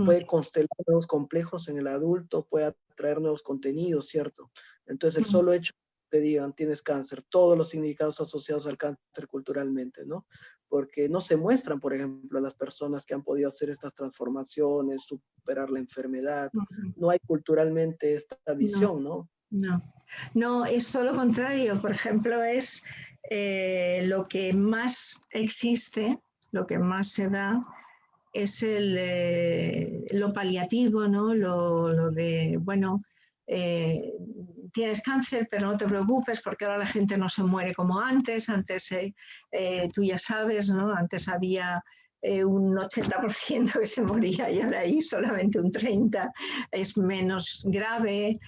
Speaker 1: Puede constelar nuevos complejos en el adulto, puede atraer nuevos contenidos, ¿cierto? Entonces, el solo hecho que te digan, tienes cáncer, todos los significados asociados al cáncer culturalmente, ¿no? Porque no se muestran, por ejemplo, las personas que han podido hacer estas transformaciones, superar la enfermedad. No hay culturalmente esta visión, ¿no?
Speaker 3: No, es todo lo contrario. Por ejemplo, es lo que más existe, lo que más se da, es lo paliativo, ¿no? Lo de, bueno, tienes cáncer, pero no te preocupes porque ahora la gente no se muere como antes. Antes, tú ya sabes, ¿no? Antes había un 80% que se moría y ahora ahí solamente un 30%, es menos grave,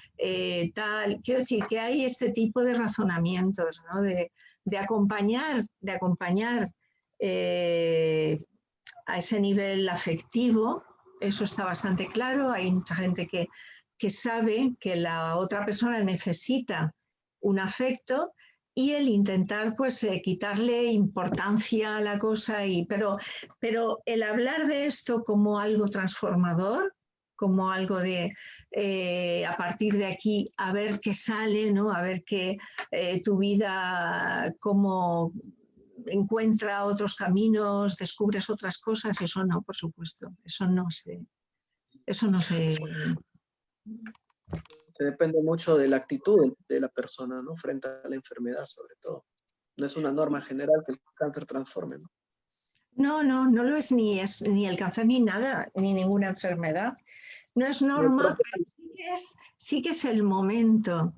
Speaker 3: tal. Quiero decir que hay este tipo de razonamientos, ¿no? De acompañar a ese nivel afectivo. Eso está bastante claro. Hay mucha gente que sabe que la otra persona necesita un afecto y el intentar pues quitarle importancia a la cosa, pero el hablar de esto como algo transformador, como algo de a partir de aquí a ver qué sale, ¿no? A ver que tu vida como encuentra otros caminos, descubres otras cosas, eso no, por supuesto, eso no se
Speaker 1: Que depende mucho de la actitud de la persona, ¿no? Frente a la enfermedad, sobre todo. No es una norma general que el cáncer transforme, ¿no?
Speaker 3: No lo es ni el cáncer ni nada, ni ninguna enfermedad. No es norma, pero sí que es el momento,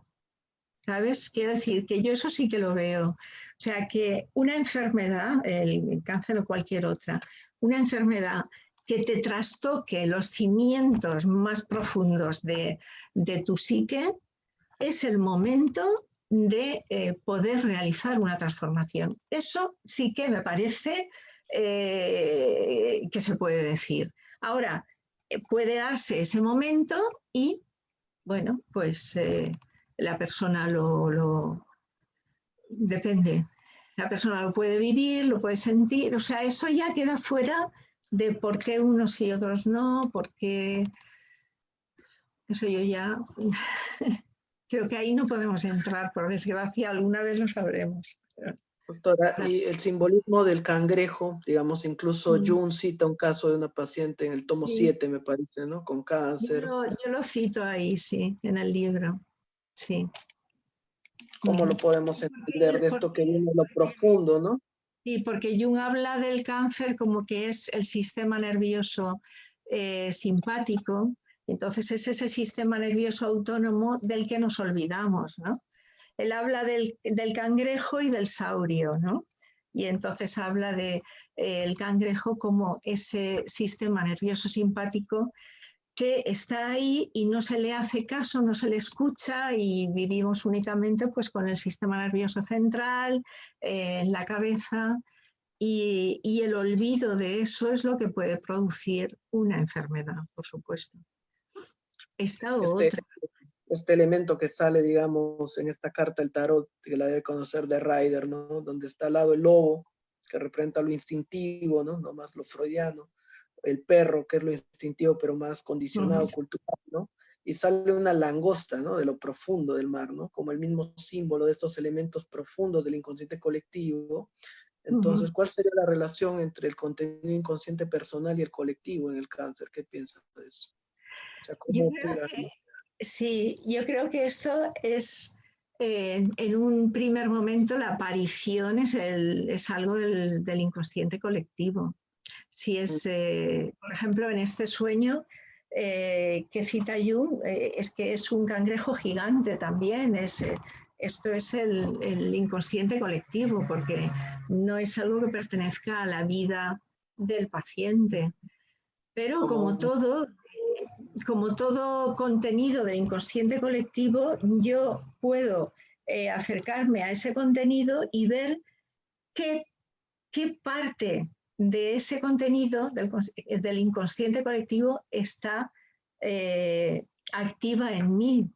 Speaker 3: ¿sabes? Quiero decir que yo eso sí que lo veo. O sea, que una enfermedad, el cáncer o cualquier otra, una enfermedad que te trastoque los cimientos más profundos de tu psique, es el momento de poder realizar una transformación. Eso sí que me parece que se puede decir. Ahora, puede darse ese momento y bueno, pues la persona depende. La persona lo puede vivir, lo puede sentir, o sea, eso ya queda fuera de por qué unos y otros no, porque eso yo ya creo que ahí no podemos entrar, por desgracia, alguna vez lo sabremos.
Speaker 1: Doctora, y el simbolismo del cangrejo, digamos, incluso Jung cita un caso de una paciente en el tomo 7, me parece, ¿no? Con cáncer.
Speaker 3: Yo lo cito ahí, sí, en el libro, sí.
Speaker 1: ¿Cómo lo podemos entender de esto que viene lo profundo, no?
Speaker 3: Sí, porque Jung habla del cáncer como que es el sistema nervioso simpático, entonces es ese sistema nervioso autónomo del que nos olvidamos, ¿no? Él habla del cangrejo y del saurio, ¿no? Y entonces habla de el cangrejo como ese sistema nervioso simpático que está ahí y no se le hace caso, no se le escucha y vivimos únicamente pues con el sistema nervioso central, en la cabeza, y el olvido de eso es lo que puede producir una enfermedad, por supuesto. Esta otra.
Speaker 1: Este elemento que sale, digamos, en esta carta del tarot, que la debe conocer de Rider, ¿no? Donde está al lado el lobo, que representa lo instintivo, ¿no? No más lo freudiano. El perro, que es lo instintivo, pero más condicionado, cultural, ¿no? Y sale una langosta, ¿no? De lo profundo del mar, ¿no? Como el mismo símbolo de estos elementos profundos del inconsciente colectivo. Entonces, ¿cuál sería la relación entre el contenido inconsciente personal y el colectivo en el cáncer? ¿Qué piensas de eso? O sea, ¿cómo
Speaker 3: sí, yo creo que esto es, en un primer momento, la aparición es algo del inconsciente colectivo. Si es, por ejemplo, en este sueño que cita Jung, es que es un cangrejo gigante también. Esto es el inconsciente colectivo, porque no es algo que pertenezca a la vida del paciente. Pero como todo contenido del inconsciente colectivo, yo puedo acercarme a ese contenido y ver qué parte de ese contenido del inconsciente colectivo está activa en mí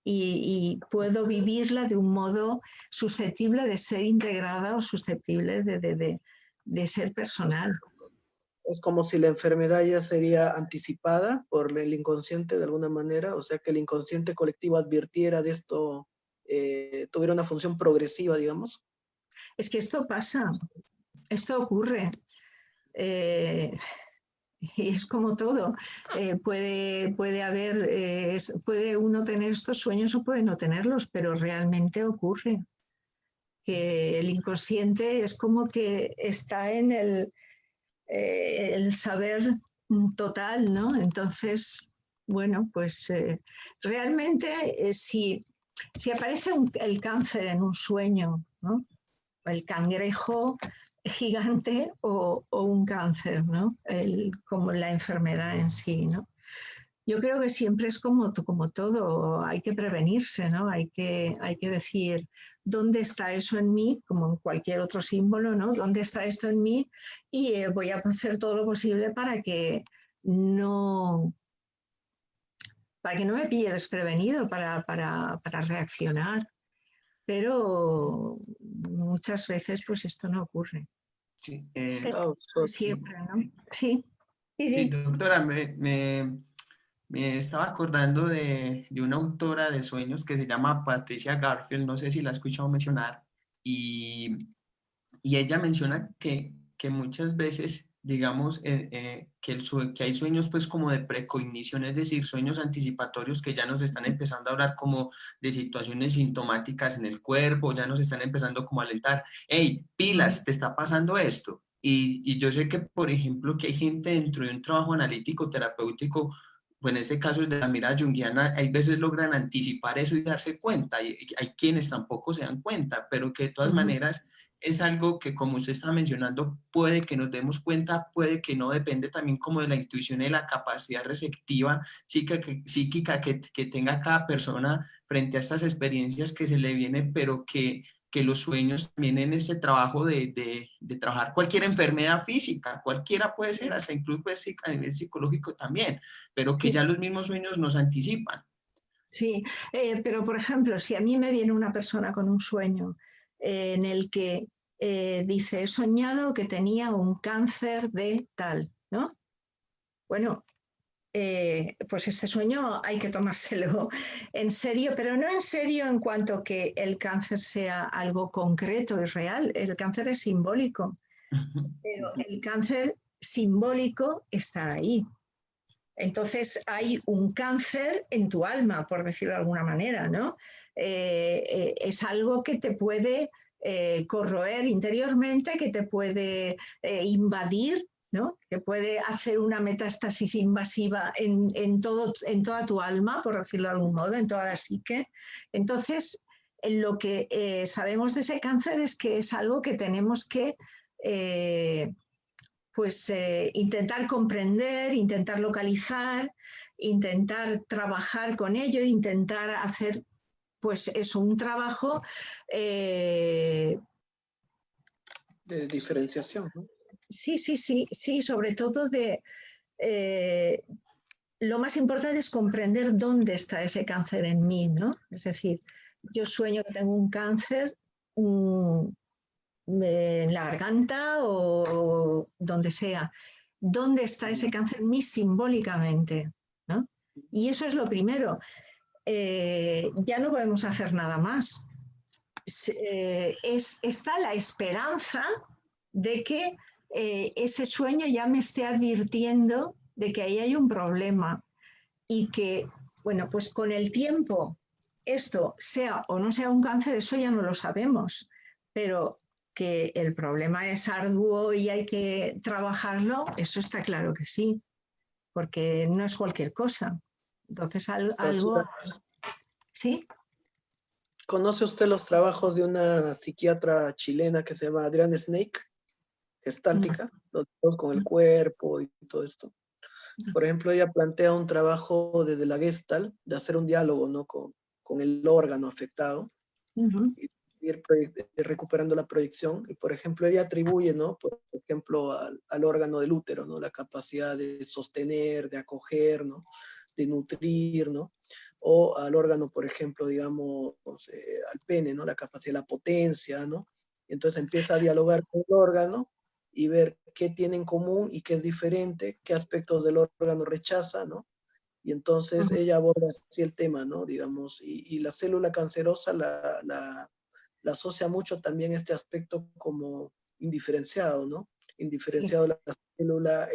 Speaker 3: y puedo vivirla de un modo susceptible de ser integrada o susceptible de ser personal.
Speaker 1: Es como si la enfermedad ya sería anticipada por el inconsciente de alguna manera, o sea que el inconsciente colectivo advirtiera de esto, tuviera una función progresiva, digamos.
Speaker 3: Es que esto pasa, esto ocurre. Y es como todo. Puede haber, puede uno tener estos sueños o puede no tenerlos, pero realmente ocurre. Que el inconsciente es como que está en el saber total, ¿no? Entonces, bueno, pues realmente si aparece el cáncer en un sueño, ¿no? El cangrejo gigante o un cáncer, ¿no? Como la enfermedad en sí, ¿no? Yo creo que siempre es como todo, hay que prevenirse, ¿no? Hay que decir, ¿dónde está eso en mí? Como en cualquier otro símbolo, ¿no? ¿Dónde está esto en mí? Y voy a hacer todo lo posible para que no me pille desprevenido, para reaccionar. Pero muchas veces pues esto no ocurre.
Speaker 4: Sí,
Speaker 3: siempre, ¿no? Sí.
Speaker 4: Sí, doctora, me estaba acordando de una autora de sueños que se llama Patricia Garfield, no sé si la has escuchado mencionar, y ella menciona que muchas veces, digamos, que hay sueños pues como de precognición, es decir, sueños anticipatorios que ya nos están empezando a hablar como de situaciones sintomáticas en el cuerpo, ya nos están empezando como a alentar, hey, pilas, te está pasando esto. Y yo sé que, por ejemplo, que hay gente dentro de un trabajo analítico, terapéutico, pues en este caso el de la mirada junguiana, hay veces logran anticipar eso y darse cuenta, y hay quienes tampoco se dan cuenta, pero que de todas maneras es algo que, como usted está mencionando, puede que nos demos cuenta, puede que no, depende también como de la intuición y la capacidad receptiva psíquica que tenga cada persona frente a estas experiencias que se le vienen, pero que los sueños también en ese trabajo de trabajar cualquier enfermedad física, cualquiera puede ser, hasta incluso a nivel psicológico también, pero que ya los mismos sueños nos anticipan.
Speaker 3: Sí, pero por ejemplo, si a mí me viene una persona con un sueño en el que dice, he soñado que tenía un cáncer de tal, ¿no? Bueno, pues ese sueño hay que tomárselo en serio, pero no en serio en cuanto que el cáncer sea algo concreto y real. El cáncer es simbólico, pero el cáncer simbólico está ahí. Entonces hay un cáncer en tu alma, por decirlo de alguna manera, ¿no? Es algo que te puede corroer interiormente, que te puede invadir, ¿no? Que puede hacer una metástasis invasiva en toda tu alma, por decirlo de algún modo, en toda la psique. Entonces, lo que sabemos de ese cáncer es que es algo que tenemos que intentar comprender, intentar localizar, intentar trabajar con ello, intentar hacer, pues eso, un trabajo
Speaker 1: de diferenciación, ¿no?
Speaker 3: Sí, sobre todo lo más importante es comprender dónde está ese cáncer en mí, ¿no? Es decir, yo sueño que tengo un cáncer en la garganta o donde sea. ¿Dónde está ese cáncer en mí simbólicamente? ¿No? Y eso es lo primero. Ya no podemos hacer nada más. Está la esperanza de que ese sueño ya me esté advirtiendo de que ahí hay un problema y que, bueno, pues con el tiempo esto sea o no sea un cáncer, eso ya no lo sabemos, pero que el problema es arduo y hay que trabajarlo, eso está claro que sí, porque no es cualquier cosa. Entonces, algo... ¿Sí?
Speaker 1: ¿Conoce usted los trabajos de una psiquiatra chilena que se llama Adriana Snake, gestáltica, con el cuerpo y todo esto? Por ejemplo, ella plantea un trabajo desde la Gestalt, de hacer un diálogo, ¿no? con el órgano afectado, y ir recuperando la proyección. Y, por ejemplo, ella atribuye, ¿no? Por ejemplo, al órgano del útero, ¿no? La capacidad de sostener, de acoger, ¿no? De nutrir, ¿no? O al órgano, por ejemplo, digamos, al pene, ¿no? La capacidad, la potencia, ¿no? Y entonces empieza a dialogar con el órgano y ver qué tiene en común y qué es diferente, qué aspectos del órgano rechaza, ¿no? Y entonces ella aborda así el tema, ¿no? Digamos, y la célula cancerosa la asocia mucho también este aspecto como indiferenciado, ¿no? Indiferenciado la célula,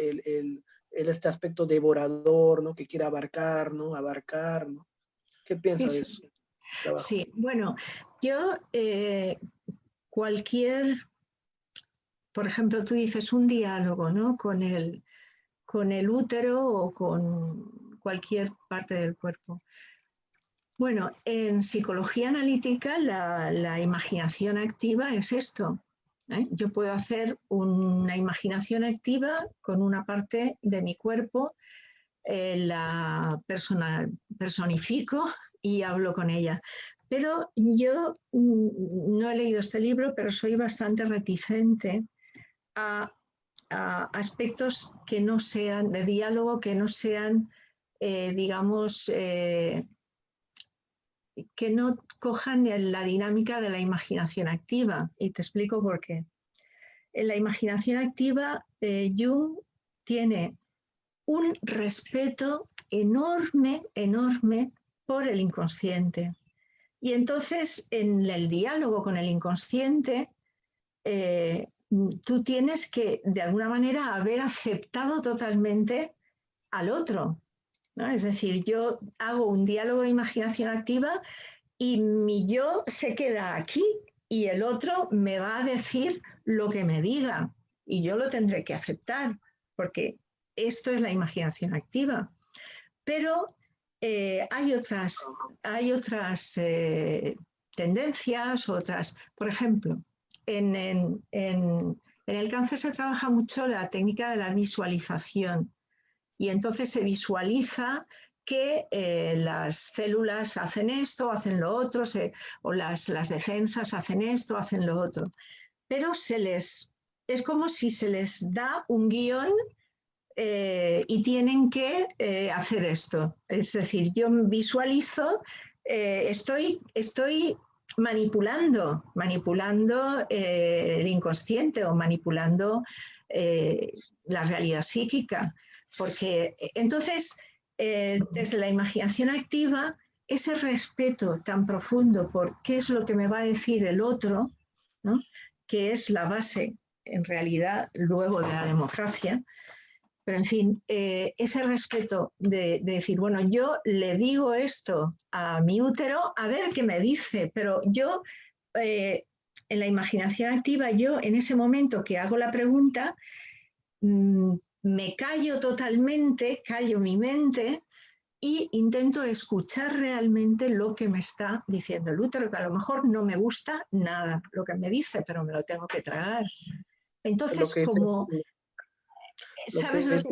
Speaker 1: este aspecto devorador, ¿no? Que quiere abarcar, ¿no? Abarcar, ¿no? ¿Qué piensa de eso?
Speaker 3: Sí, bueno, yo por ejemplo, tú dices un diálogo, ¿no? Con el útero o con cualquier parte del cuerpo. Bueno, en psicología analítica la imaginación activa es esto. Yo puedo hacer una imaginación activa con una parte de mi cuerpo, la personifico y hablo con ella. Pero yo no he leído este libro, pero soy bastante reticente a aspectos que no sean de diálogo, que no sean, digamos, que no cojan la dinámica de la imaginación activa. Y te explico por qué. En la imaginación activa, Jung tiene un respeto enorme, enorme por el inconsciente. Y entonces, en el diálogo con el inconsciente, tú tienes que, de alguna manera, haber aceptado totalmente al otro, ¿no? Es decir, yo hago un diálogo de imaginación activa y mi yo se queda aquí y el otro me va a decir lo que me diga y yo lo tendré que aceptar porque esto es la imaginación activa. Pero hay otras tendencias, por ejemplo, en el cáncer se trabaja mucho la técnica de la visualización y entonces se visualiza que las células hacen esto, hacen lo otro, o las defensas hacen esto, hacen lo otro. Pero es como si se les da un guión y tienen que hacer esto. Es decir, yo visualizo, estoy manipulando el inconsciente o manipulando la realidad psíquica. Porque entonces, desde la imaginación activa, ese respeto tan profundo por qué es lo que me va a decir el otro, ¿no? Que es la base, en realidad, luego de la democracia. Pero, en fin, ese respeto de decir, bueno, yo le digo esto a mi útero, a ver qué me dice, pero yo, en la imaginación activa, yo en ese momento que hago la pregunta, me callo totalmente, callo mi mente y intento escuchar realmente lo que me está diciendo el útero, que a lo mejor no me gusta nada lo que me dice, pero me lo tengo que tragar. Entonces, como...
Speaker 1: ¿Sabes lo que es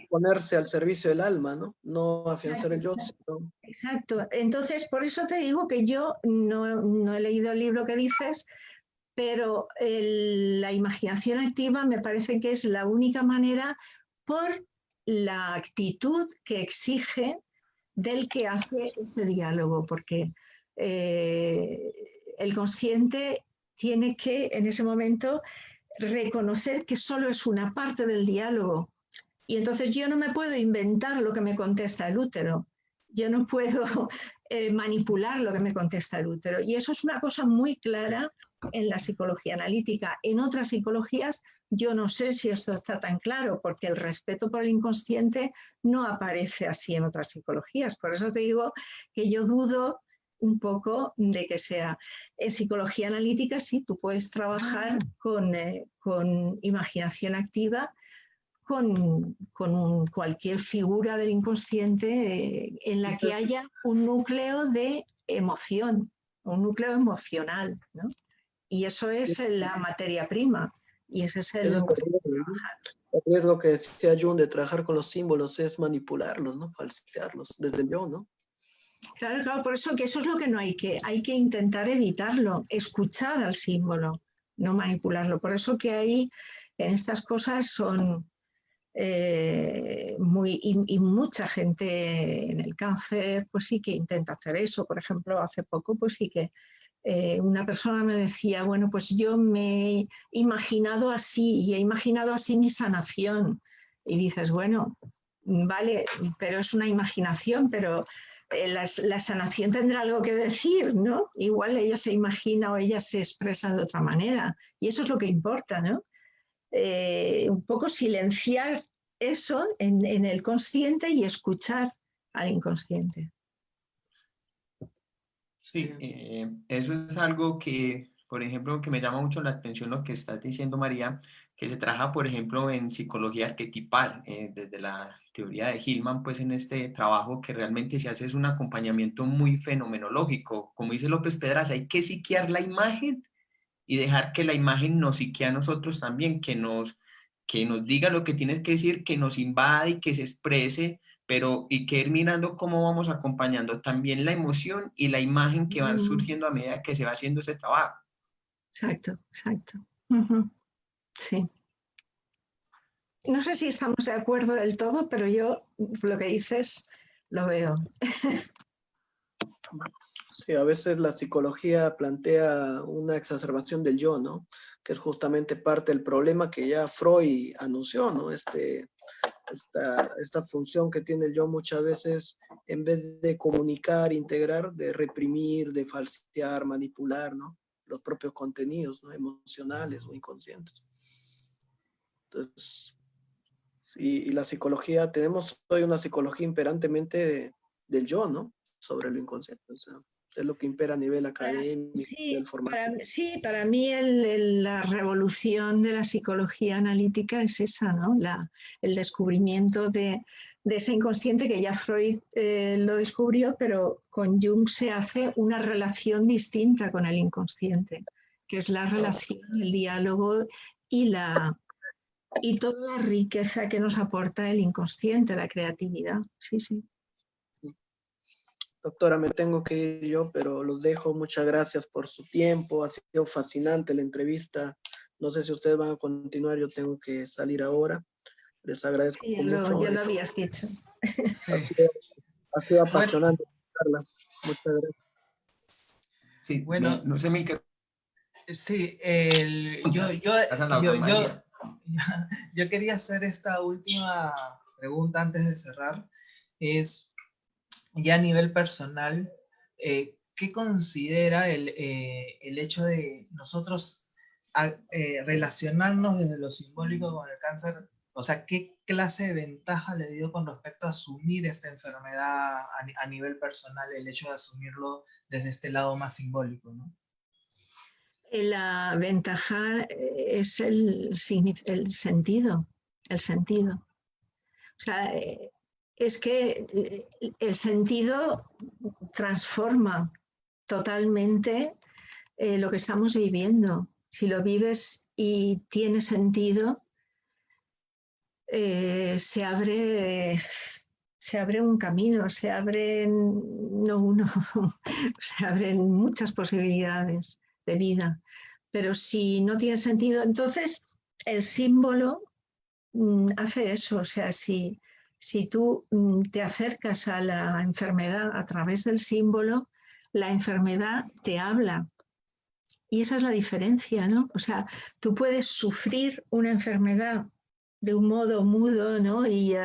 Speaker 1: ponerse al servicio del alma, ¿no? No afianzar el yo. Sino...
Speaker 3: Exacto. Entonces, por eso te digo que yo no he leído el libro que dices, pero la imaginación activa me parece que es la única manera, por la actitud que exige del que hace ese diálogo, porque el consciente tiene que en ese momento reconocer que solo es una parte del diálogo. Y entonces yo no me puedo inventar lo que me contesta el útero. Yo no puedo manipular lo que me contesta el útero. Y eso es una cosa muy clara en la psicología analítica. En otras psicologías yo no sé si esto está tan claro, porque el respeto por el inconsciente no aparece así en otras psicologías. Por eso te digo que yo dudo un poco de que sea. En psicología analítica sí, tú puedes trabajar con imaginación activa, con cualquier figura del inconsciente en la que haya un núcleo de emoción, un núcleo emocional, ¿no? Y eso es la materia prima. Y ese es el
Speaker 1: riesgo que decía Jung de trabajar con los símbolos, es manipularlos, ¿no? Falsearlos desde el yo, ¿no?
Speaker 3: Claro, claro, por eso que eso es lo que no hay que intentar evitarlo, escuchar al símbolo, no manipularlo. Por eso que ahí en estas cosas son y mucha gente en el cáncer pues sí que intenta hacer eso. Por ejemplo, hace poco pues sí que una persona me decía, bueno, pues yo me he imaginado así y he imaginado así mi sanación. Y dices, bueno, vale, pero es una imaginación, pero la sanación tendrá algo que decir, ¿no? Igual ella se imagina o ella se expresa de otra manera. Y eso es lo que importa, ¿no? Un poco silenciar eso en el consciente y escuchar al inconsciente.
Speaker 4: Sí, eso es algo que, por ejemplo, que me llama mucho la atención lo que estás diciendo, María, que se trabaja, por ejemplo, en psicología arquetipal, desde la teoría de Hillman, pues en este trabajo que realmente se hace es un acompañamiento muy fenomenológico. Como dice López Pedraza, hay que psiquear la imagen y dejar que la imagen nos psiquee a nosotros también, que nos diga lo que tienes que decir, que nos invade y que se exprese, pero y que ir mirando cómo vamos acompañando también la emoción y la imagen que van surgiendo a medida que se va haciendo ese trabajo.
Speaker 3: Exacto, exacto. Sí. No sé si estamos de acuerdo del todo, pero yo lo que dices lo veo.
Speaker 1: Sí, a veces la psicología plantea una exacerbación del yo, ¿no? Que es justamente parte del problema que ya Freud anunció, ¿no? Esta función que tiene el yo muchas veces, en vez de comunicar, integrar, de reprimir, de falsear, manipular, ¿no? Los propios contenidos, ¿no? Emocionales o inconscientes. Entonces, sí, y la psicología, tenemos hoy una psicología imperantemente del yo, ¿no? Sobre lo inconsciente, o sea, es lo que impera a nivel académico,
Speaker 3: sí, para mí la revolución de la psicología analítica es esa, ¿no? El descubrimiento de ese inconsciente que ya Freud lo descubrió, pero con Jung se hace una relación distinta con el inconsciente, que es la relación, el diálogo y toda la riqueza que nos aporta el inconsciente, la creatividad. Sí, sí.
Speaker 1: Doctora, me tengo que ir yo, pero los dejo. Muchas gracias por su tiempo. Ha sido fascinante la entrevista. No sé si ustedes van a continuar, yo tengo que salir ahora. Les agradezco
Speaker 3: Sí,
Speaker 1: mucho.
Speaker 3: ya lo habías dicho.
Speaker 2: Sí.
Speaker 1: Ha sido apasionante charla. Muchas gracias.
Speaker 4: Sí,
Speaker 2: Bueno,
Speaker 4: no sé, Milker.
Speaker 2: Sí,
Speaker 4: María.
Speaker 2: yo quería hacer esta última pregunta antes de cerrar. Es, ya a nivel personal, ¿qué considera el hecho de nosotros relacionarnos desde lo simbólico con el cáncer? O sea, ¿qué clase de ventaja le dio con respecto a asumir esta enfermedad a nivel personal, el hecho de asumirlo desde este lado más simbólico, ¿no?
Speaker 3: La ventaja es el sentido, el sentido. O sea, es que el sentido transforma totalmente lo que estamos viviendo. Si lo vives y tiene sentido, se abre un camino, se abren, no uno, se abren muchas posibilidades de vida. Pero si no tiene sentido, entonces el símbolo hace eso. O sea, si tú te acercas a la enfermedad a través del símbolo, la enfermedad te habla. Y esa es la diferencia, ¿no? O sea, tú puedes sufrir una enfermedad de un modo mudo, ¿no? Y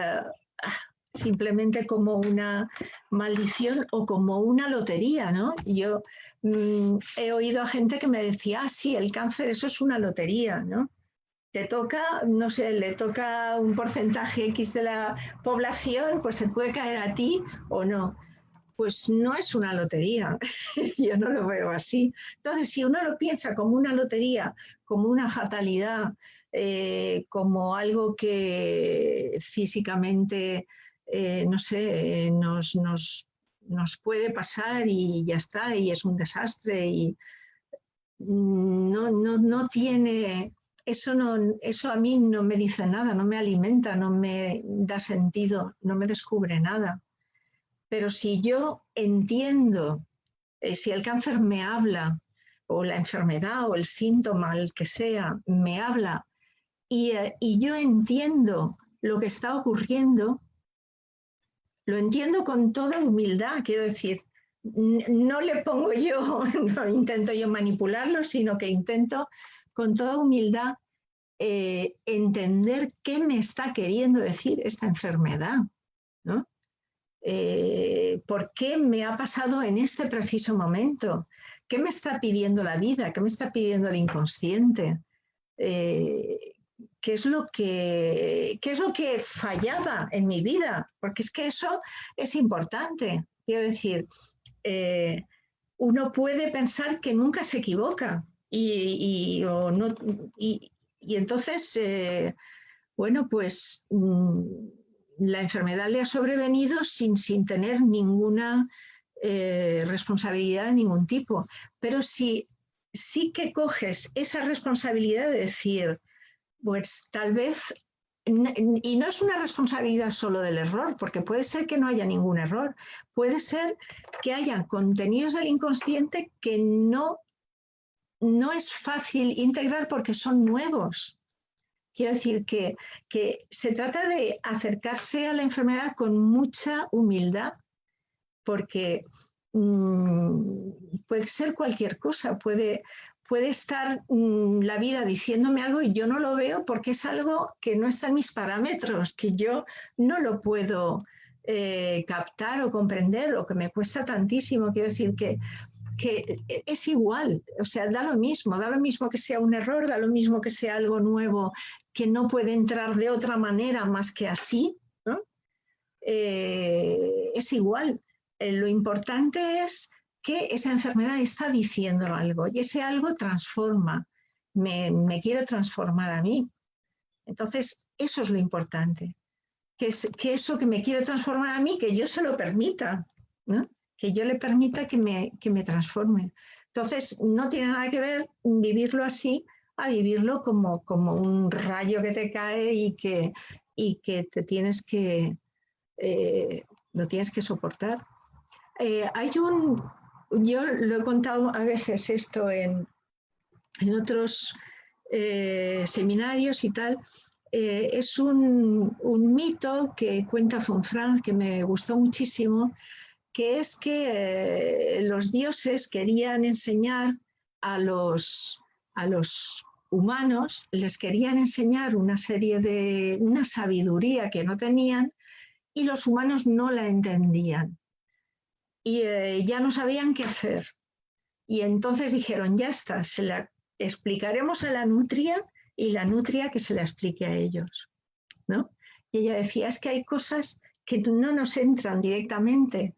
Speaker 3: simplemente como una maldición o como una lotería, ¿no? Yo he oído a gente que me decía, sí, el cáncer, eso es una lotería, ¿no? Te toca, no sé, le toca un porcentaje X de la población, pues se puede caer a ti o no. Pues no es una lotería, yo no lo veo así. Entonces, si uno lo piensa como una lotería, como una fatalidad, como algo que físicamente, no sé, nos puede pasar y ya está, y es un desastre, y no tiene, eso a mí no me dice nada, no me alimenta, no me da sentido, no me descubre nada. Pero si yo entiendo, si el cáncer me habla, o la enfermedad, o el síntoma, el que sea, me habla, y yo entiendo lo que está ocurriendo, lo entiendo con toda humildad, quiero decir, no le pongo yo, no intento yo manipularlo, sino que intento con toda humildad entender qué me está queriendo decir esta enfermedad, ¿no? ¿Por qué me ha pasado en este preciso momento? ¿Qué me está pidiendo la vida? ¿Qué me está pidiendo el inconsciente? ¿Qué es lo que fallaba en mi vida? Porque es que eso es importante. Quiero decir, uno puede pensar que nunca se equivoca y entonces, bueno, pues la enfermedad le ha sobrevenido sin tener ninguna responsabilidad de ningún tipo. Pero sí que coges esa responsabilidad de decir, pues tal vez, y no es una responsabilidad solo del error, porque puede ser que no haya ningún error, puede ser que haya contenidos del inconsciente que no es fácil integrar porque son nuevos. Quiero decir que se trata de acercarse a la enfermedad con mucha humildad, porque puede ser cualquier cosa, puede estar la vida diciéndome algo y yo no lo veo porque es algo que no está en mis parámetros, que yo no lo puedo captar o comprender, o que me cuesta tantísimo. Quiero decir que es igual, o sea, da lo mismo que sea un error, da lo mismo que sea algo nuevo que no puede entrar de otra manera más que así, ¿no? Es igual. Lo importante es que esa enfermedad está diciendo algo y ese algo transforma, me quiere transformar a mí. Entonces, eso es lo importante, que eso que me quiere transformar a mí, que yo se lo permita, ¿no? Que yo le permita que me transforme. Entonces, no tiene nada que ver vivirlo así a vivirlo como un rayo que te cae y que te tienes que, lo tienes que soportar. Yo lo he contado a veces esto en otros seminarios y tal, es un mito que cuenta von Franz, que me gustó muchísimo, que es que los dioses querían enseñar a los humanos, les querían enseñar una sabiduría que no tenían y los humanos no la entendían. Y ya no sabían qué hacer. Y entonces dijeron, ya está, se la explicaremos a la nutria y la nutria que se la explique a ellos, ¿no? Y ella decía, es que hay cosas que no nos entran directamente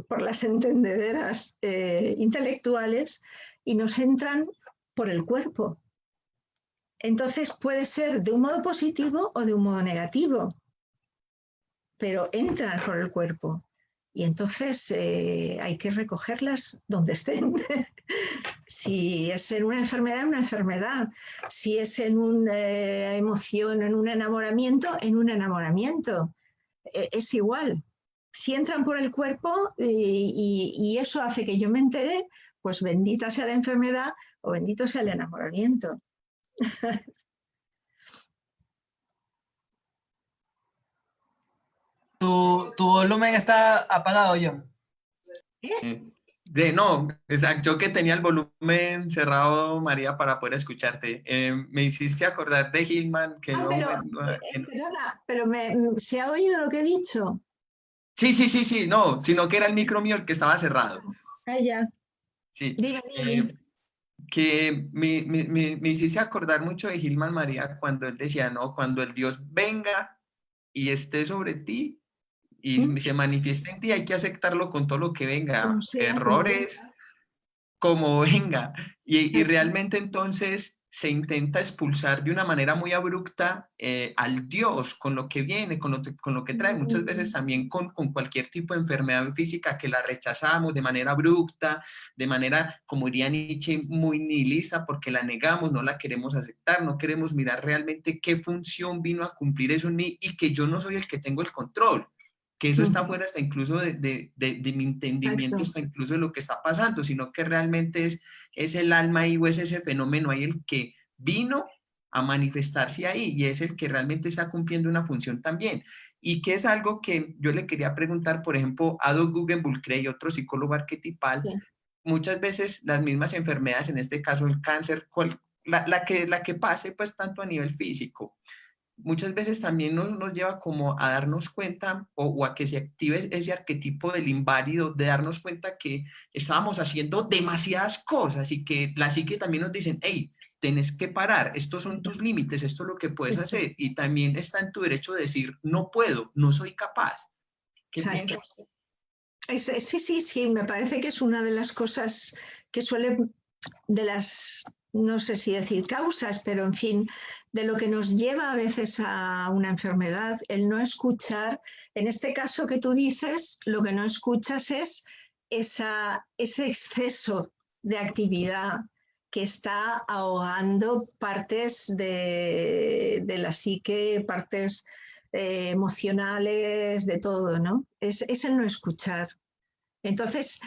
Speaker 3: por las entendederas intelectuales y nos entran por el cuerpo. Entonces puede ser de un modo positivo o de un modo negativo, pero entran por el cuerpo. Y entonces hay que recogerlas donde estén. Si es en una enfermedad. Si es en una emoción, en un enamoramiento, en un enamoramiento. Es igual. Si entran por el cuerpo y eso hace que yo me entere, pues bendita sea la enfermedad o bendito sea el enamoramiento.
Speaker 2: Tu volumen está apagado, John.
Speaker 4: No, exacto, yo que tenía el volumen cerrado, María, para poder escucharte. Me hiciste acordar de Hillman, que
Speaker 3: Perdona, pero ¿se ha oído lo que he dicho?
Speaker 4: Sí, no, sino que era el micro mío el que estaba cerrado.
Speaker 3: Ah, ya.
Speaker 4: Sí.
Speaker 3: Dime.
Speaker 4: Que me hiciste acordar mucho de Gilman María cuando él decía, no, cuando el Dios venga y esté sobre ti y se manifieste en ti, hay que aceptarlo con todo lo que venga,
Speaker 3: Como
Speaker 4: errores, como venga. Y realmente entonces se intenta expulsar de una manera muy abrupta al Dios con lo que viene, con lo que trae. Muchas veces también con cualquier tipo de enfermedad física que la rechazamos de manera abrupta, de manera, como diría Nietzsche, muy nihilista, porque la negamos, no la queremos aceptar, no queremos mirar realmente qué función vino a cumplir eso en mí y que yo no soy el que tengo el control, que eso está fuera hasta incluso de mi entendimiento, hasta incluso de lo que está pasando, sino que realmente es el alma ahí o es ese fenómeno ahí el que vino a manifestarse ahí y es el que realmente está cumpliendo una función también. Y que es algo que yo le quería preguntar, por ejemplo, a Doug Guggenbull-Cray, otro psicólogo arquetipal, muchas veces las mismas enfermedades, en este caso el cáncer, la que pase pues tanto a nivel físico, muchas veces también nos lleva como a darnos cuenta o a que se active ese arquetipo del inválido, de darnos cuenta que estábamos haciendo demasiadas cosas y que la psique también nos dicen, hey, tenés que parar, estos son tus límites, esto es lo que puedes hacer y también está en tu derecho de decir, no puedo, no soy capaz. ¿Qué piensa usted?
Speaker 3: Sí, me parece que es una de las cosas que suele, de las, no sé si decir causas, pero en fin, de lo que nos lleva a veces a una enfermedad, el no escuchar, en este caso que tú dices, lo que no escuchas es ese exceso de actividad que está ahogando partes de la psique, partes emocionales, de todo, ¿no? Es el no escuchar. Entonces,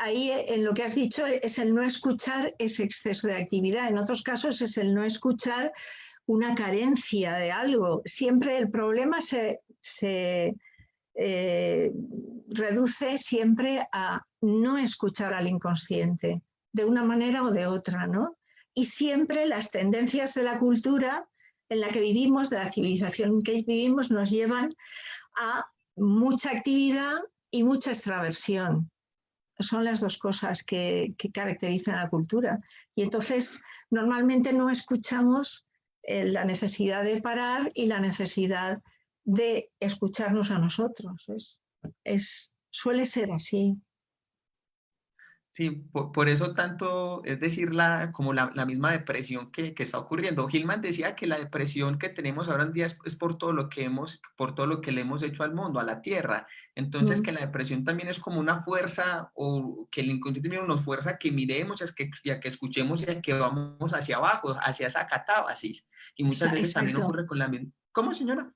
Speaker 3: ahí en lo que has dicho es el no escuchar ese exceso de actividad. En otros casos es el no escuchar una carencia de algo. Siempre el problema se reduce siempre a no escuchar al inconsciente, de una manera o de otra, ¿no? Y siempre las tendencias de la cultura en la que vivimos, de la civilización en que vivimos, nos llevan a mucha actividad y mucha extraversión. Son las dos cosas que caracterizan a la cultura. Y entonces, normalmente no escuchamos la necesidad de parar y la necesidad de escucharnos a nosotros. Suele ser así.
Speaker 4: Sí, por eso tanto, es decir, como la misma depresión que está ocurriendo. Gilman decía que la depresión que tenemos ahora en día es por todo lo que por todo lo que le hemos hecho al mundo, a la tierra. Entonces, que la depresión también es como una fuerza, o que el inconsciente mismo nos fuerza a que miremos y a que escuchemos y a que vamos hacia abajo, hacia esa catábasis. Y muchas veces también ocurre con la misma. ¿Cómo, señora?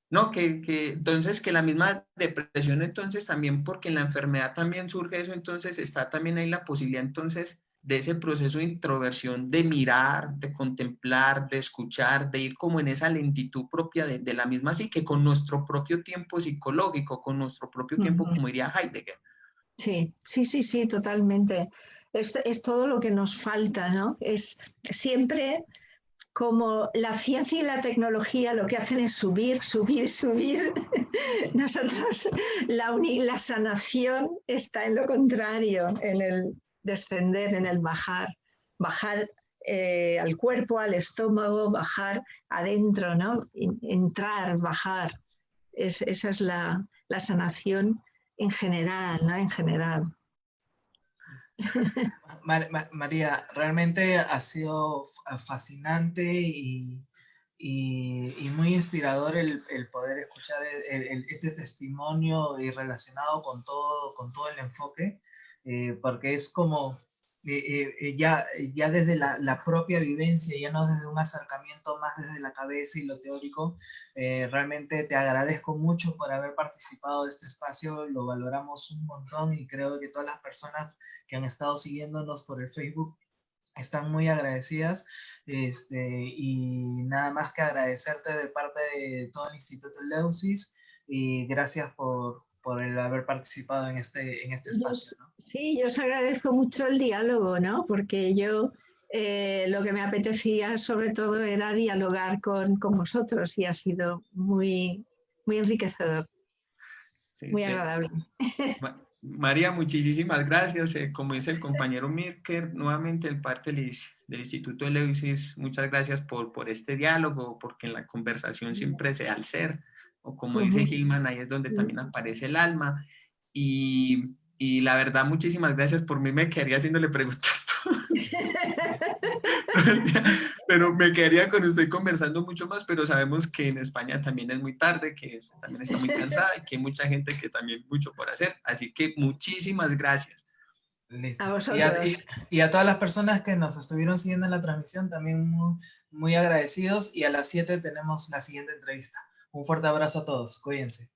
Speaker 4: No, que entonces que la misma depresión entonces también porque en la enfermedad también surge eso, entonces está también ahí la posibilidad entonces de ese proceso de introversión, de mirar, de contemplar, de escuchar, de ir como en esa lentitud propia de la misma psique, con nuestro propio tiempo psicológico, con nuestro propio tiempo, como diría Heidegger.
Speaker 3: Sí, totalmente. Es todo lo que nos falta, ¿no? Es siempre como la ciencia y la tecnología lo que hacen es subir. Nosotros, la sanación está en lo contrario, en el descender, en el bajar al cuerpo, al estómago, bajar adentro, ¿no? Entrar, bajar. Esa es la sanación en general, ¿no? En general.
Speaker 2: María, realmente ha sido fascinante y muy inspirador el poder escuchar este testimonio y relacionado con todo el enfoque, porque es como ya desde la propia vivencia, ya no desde un acercamiento más desde la cabeza y lo teórico. Realmente te agradezco mucho por haber participado de este espacio, lo valoramos un montón y creo que todas las personas que han estado siguiéndonos por el Facebook están muy agradecidas, y nada más que agradecerte de parte de todo el Instituto Eleusis y gracias por el haber participado en este espacio, ¿no?
Speaker 3: Sí, yo os agradezco mucho el diálogo, ¿no? Porque yo lo que me apetecía sobre todo era dialogar con vosotros y ha sido muy, muy enriquecedor,
Speaker 4: Sí,
Speaker 3: muy agradable.
Speaker 4: María, muchísimas gracias. Como dice el compañero Mirker, nuevamente el parte del Instituto Eleusis, muchas gracias por este diálogo, porque en la conversación siempre se da el ser, o como dice Hillman, ahí es donde también aparece el alma. Y la verdad, muchísimas gracias. Por mí me quedaría haciéndole preguntas todo el día, pero me quedaría con usted conversando mucho más, pero sabemos que en España también es muy tarde, que usted también está muy cansada y que hay mucha gente que también mucho por hacer. Así que muchísimas gracias.
Speaker 2: Listo.
Speaker 3: A vosotros.
Speaker 2: Y a todas las personas que nos estuvieron siguiendo en la transmisión, también muy, muy agradecidos. Y a las 7 tenemos la siguiente entrevista. Un fuerte abrazo a todos. Cuídense.